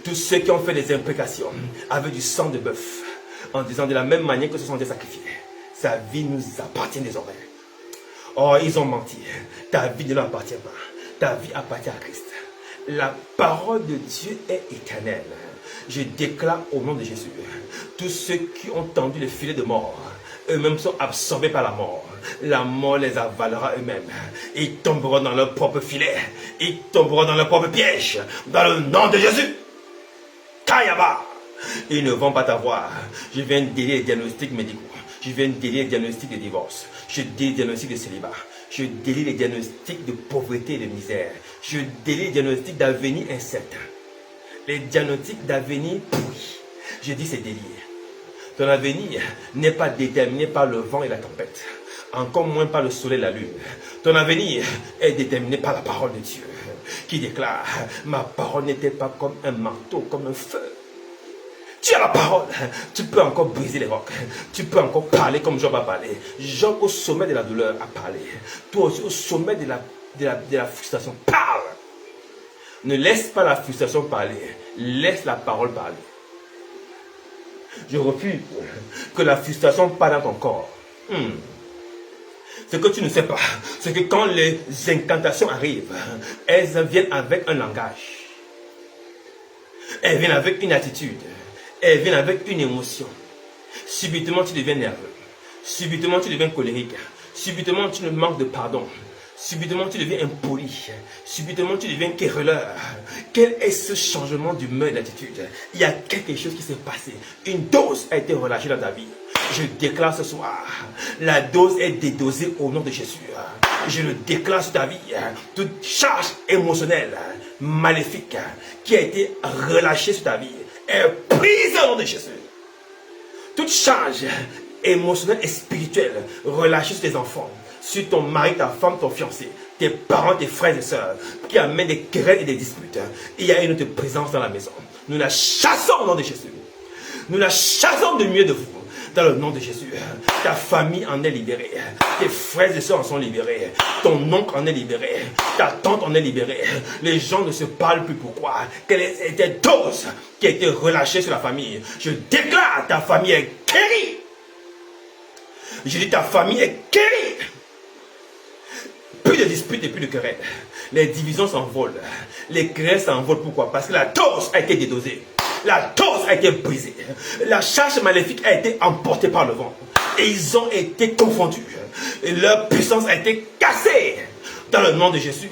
Speaker 1: Tous ceux qui ont fait des imprécations avec du sang de bœuf, en disant de la même manière que ce sont des sacrifiés, sa vie nous appartient désormais. Oh, ils ont menti. Ta vie ne leur appartient pas. Ta vie appartient à Christ. La parole de Dieu est éternelle. Je déclare au nom de Jésus, tous ceux qui ont tendu le filet de mort, eux-mêmes sont absorbés par la mort. La mort les avalera eux-mêmes. Ils tomberont dans leur propre filet. Ils tomberont dans leur propre piège. Dans le nom de Jésus. Kayaba. Ils ne vont pas t'avoir. Je viens délier les diagnostics médicaux. Je viens délier les diagnostics de divorce. Je délie les diagnostics de célibat. Je délie les diagnostics de pauvreté et de misère. Je délie les diagnostics d'avenir incertain. Les diagnostics d'avenir pourri. Je dis c'est délié. Ton avenir n'est pas déterminé par le vent et la tempête. Encore moins par le soleil et la lune. Ton avenir est déterminé par la parole de Dieu. Qui déclare, ma parole n'était pas comme un marteau, comme un feu. Tu as la parole. Tu peux encore briser les rocs. Tu peux encore parler comme Job a parlé. Job au sommet de la douleur a parlé. Toi aussi au sommet de la frustration. Parle. Ne laisse pas la frustration parler. Laisse la parole parler. Je refuse que la frustration parle dans ton corps. Ce que tu ne sais pas, c'est que quand les incantations arrivent, elles viennent avec un langage. Elles viennent avec une attitude. Elles viennent avec une émotion. Subitement, tu deviens nerveux. Subitement, tu deviens colérique. Subitement, tu ne manques de pardon. Subitement, tu deviens impoli. Subitement, tu deviens querelleur. Quel est ce changement d'humeur et d'attitude? Il y a quelque chose qui s'est passé. Une dose a été relâchée dans ta vie. Je déclare ce soir, la dose est dédosée au nom de Jésus. Je le déclare sur ta vie. Toute charge émotionnelle, maléfique, qui a été relâchée sur ta vie, est prise au nom de Jésus. Toute charge émotionnelle et spirituelle relâchée sur tes enfants, sur ton mari, ta femme, ton fiancé, tes parents, tes frères et sœurs, qui amènent des querelles et des disputes, il y a une autre présence dans la maison. Nous la chassons au nom de Jésus. Nous la chassons de mieux de vous. Dans le nom de Jésus, ta famille en est libérée. Tes frères et sœurs en sont libérés. Ton oncle en est libéré. Ta tante en est libérée. Les gens ne se parlent plus. Pourquoi? Quelle était dose qui a été relâchée sur la famille? Je déclare, ta famille est guérie. Je dis, ta famille est guérie. Plus de disputes et plus de querelles. Les divisions s'envolent. Les querelles s'envolent. Pourquoi? Parce que la dose a été dédosée. La dose a été brisée. La charge maléfique a été emportée par le vent. Et ils ont été confondus. Et leur puissance a été cassée. Dans le nom de Jésus.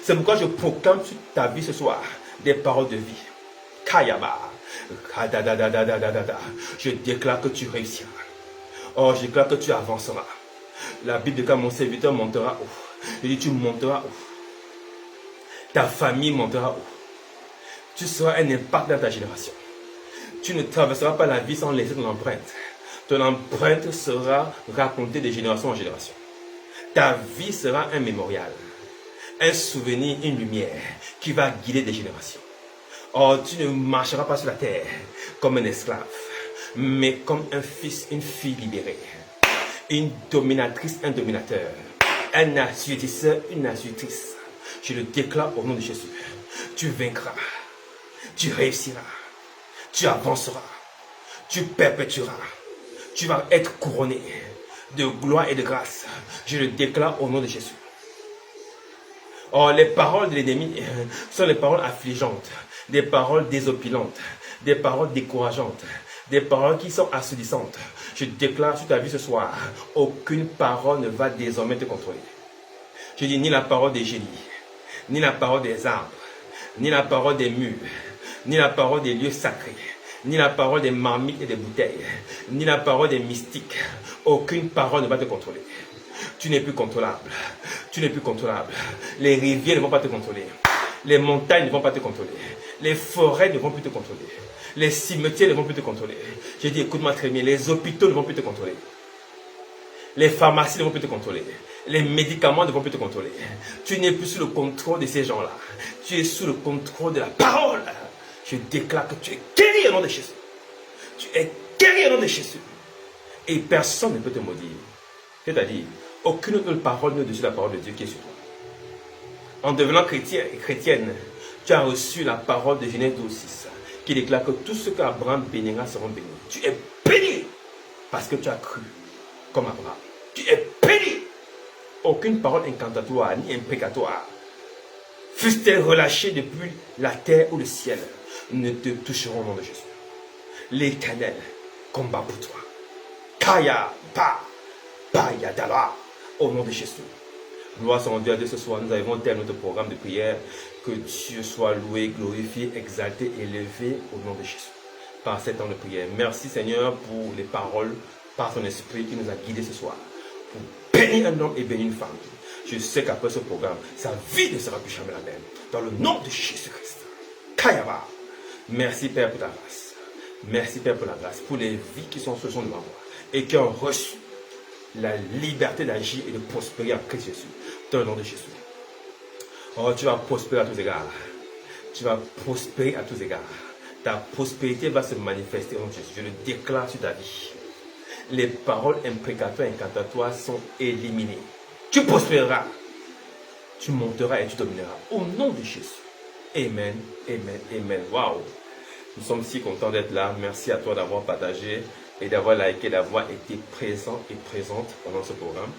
Speaker 1: C'est pourquoi je proclame sur ta vie ce soir des paroles de vie. Kayaba. Je déclare que tu réussiras. Oh, je déclare que tu avanceras. La Bible déclare, mon serviteur montera haut. Je dis, tu monteras haut. Ta famille montera haut. Tu seras un impact dans ta génération. Tu ne traverseras pas la vie sans laisser ton empreinte. Ton empreinte sera racontée de génération en génération. Ta vie sera un mémorial, un souvenir, une lumière qui va guider des générations. Oh, tu ne marcheras pas sur la terre comme un esclave, mais comme un fils, une fille libérée. Une dominatrice, un dominateur. Un assujettisseur, une assujettrice. Je le déclare au nom de Jésus. Tu vaincras. Tu réussiras, tu avanceras, tu perpétueras, tu vas être couronné de gloire et de grâce. Je le déclare au nom de Jésus. Oh, les paroles de l'ennemi sont les paroles affligeantes, des paroles désopilantes, des paroles décourageantes, des paroles qui sont assourdissantes. Je déclare sur ta vie ce soir, aucune parole ne va désormais te contrôler. Je dis ni la parole des génies, ni la parole des arbres, ni la parole des murs, ni la parole des lieux sacrés, ni la parole des marmites et des bouteilles, ni la parole des mystiques. Aucune parole ne va te contrôler. Tu n'es plus contrôlable. Tu n'es plus contrôlable. Les rivières ne vont pas te contrôler. Les montagnes ne vont pas te contrôler. Les forêts ne vont plus te contrôler. Les cimetières ne vont plus te contrôler. J'ai dit, écoute-moi très bien, les hôpitaux ne vont plus te contrôler. Les pharmacies ne vont plus te contrôler. Les médicaments ne vont plus te contrôler. Tu n'es plus sous le contrôle de ces gens-là. Tu es sous le contrôle de la parole. Je déclare que tu es guéri au nom de Jésus. Tu es guéri au nom de Jésus. Et personne ne peut te maudire. C'est-à-dire, aucune autre parole n'est au-dessus de la parole de Dieu qui est sur toi. En devenant chrétien et chrétienne, tu as reçu la parole de Genèse 12:6 qui déclare que tout ce qu'Abraham bénira seront bénis. Tu es béni parce que tu as cru comme Abraham. Tu es béni. Aucune parole incantatoire ni imprécatoire, fût-elle relâchée depuis la terre ou le ciel, ne te toucheront au nom de Jésus. L'Éternel combat pour toi. Kaya, pa, yadala, au nom de Jésus. Gloire soit en Dieu de ce soir. Nous avons terminé notre programme de prière. Que Dieu soit loué, glorifié, exalté, élevé au nom de Jésus. Par cet temps de prière. Merci Seigneur pour les paroles, par ton esprit qui nous a guidés ce soir. Pour bénir un homme et bénir une femme. Je sais qu'après ce programme, sa vie ne sera plus jamais la même. Dans le nom de Jésus-Christ. Kayaba. Merci Père pour ta grâce. Merci Père pour la grâce. Pour les vies qui sont sur son devant moi. Et qui ont reçu la liberté d'agir et de prospérer en Christ Jésus. Dans le nom de Jésus. Oh, tu vas prospérer à tous égards. Tu vas prospérer à tous égards. Ta prospérité va se manifester en Jésus. Je le déclare sur ta vie. Les paroles imprécatoires et incantatoires sont éliminées. Tu prospéreras. Tu monteras et tu domineras. Au nom de Jésus. Amen, amen, amen. Waouh! Nous sommes si contents d'être là. Merci à toi d'avoir partagé et d'avoir liké, d'avoir été présent et présente pendant ce programme.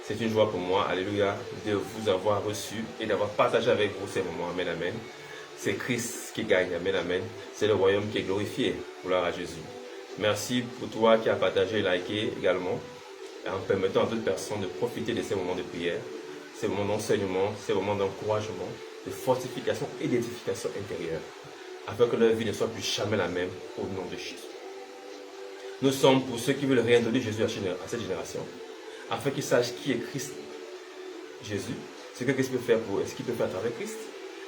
Speaker 1: C'est une joie pour moi, alléluia, de vous avoir reçu et d'avoir partagé avec vous ces moments. Amen, amen. C'est Christ qui gagne. Amen, amen. C'est le royaume qui est glorifié. Gloire à Jésus. Merci pour toi qui as partagé et liké également, en permettant à d'autres personnes de profiter de ces moments de prière, ces moments d'enseignement, ces moments d'encouragement, de fortification et d'édification intérieure, afin que leur vie ne soit plus jamais la même au nom de Jésus. Nous sommes pour ceux qui veulent réintroduire Jésus à cette génération, afin qu'ils sachent qui est Christ. Jésus, ce que Christ peut faire pour eux, est-ce qu'il peut faire à travers Christ?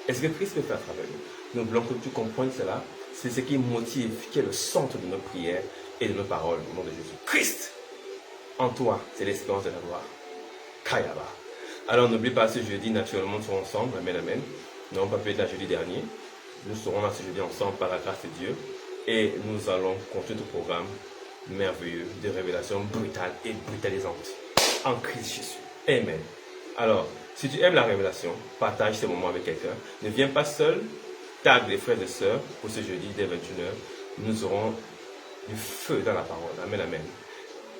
Speaker 1: Est-ce que Christ peut faire à travers nous? Nous voulons que tu comprennes cela. C'est ce qui motive, qui est le centre de nos prières et de nos paroles au nom de Jésus. Christ, en toi, c'est l'espérance de la gloire. Kayaba. Alors n'oublie pas, ce jeudi, naturellement, nous serons ensemble. Amen, amen. Nous n'avons pas pu être là jeudi dernier. Nous serons là ce jeudi ensemble par la grâce de Dieu. Et nous allons continuer notre programme merveilleux de révélation brutale et brutalisante en Christ Jésus. Amen. Alors, si tu aimes la révélation, partage ces moments avec quelqu'un. Ne viens pas seul. Tag les frères et sœurs pour ce jeudi dès 21h. Nous aurons du feu dans la parole. Amen, amen.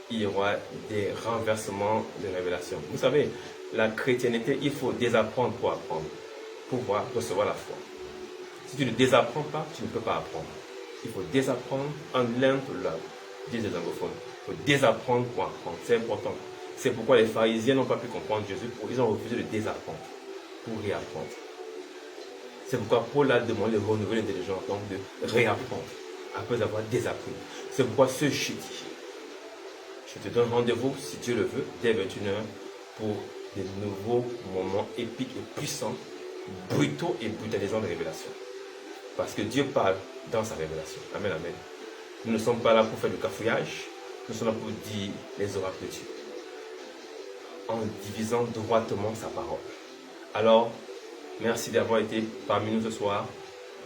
Speaker 1: Il y aura des renversements de révélation. Vous savez, la chrétienté, il faut désapprendre pour apprendre, pour pouvoir recevoir la foi. Si tu ne désapprends pas, tu ne peux pas apprendre. Il faut désapprendre en learn to love, disent les anglophones. Il faut désapprendre pour apprendre. C'est important. C'est pourquoi les pharisiens n'ont pas pu comprendre Jésus. Ils ont refusé de désapprendre pour réapprendre. C'est pourquoi Paul a demandé de renouveler l'intelligence, donc de réapprendre après avoir désappris. C'est pourquoi ce jeudi, je te donne rendez-vous, si Dieu le veut, dès 21h pour de nouveaux moments épiques et puissants, brutaux et brutalisants de révélation. Parce que Dieu parle dans sa révélation. Amen, amen. Nous ne sommes pas là pour faire du cafouillage, nous sommes là pour dire les oracles de Dieu, en divisant droitement sa parole. Alors, merci d'avoir été parmi nous ce soir.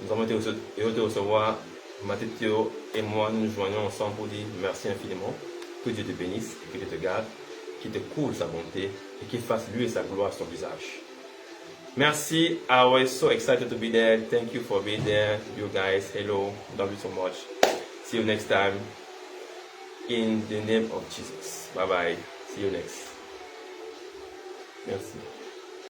Speaker 1: Nous avons été heureux de recevoir Mathéo et moi. Nous nous joignons ensemble pour dire merci infiniment. Que Dieu te bénisse et que Dieu te garde, qu'il te couvre sa bonté et qu'il fasse lui et sa gloire sur ton visage. Merci. I was so excited to be there. Thank you for being there. You guys, hello. Love you so much. See you next time. In the name of Jesus. Bye bye. See you next. Merci.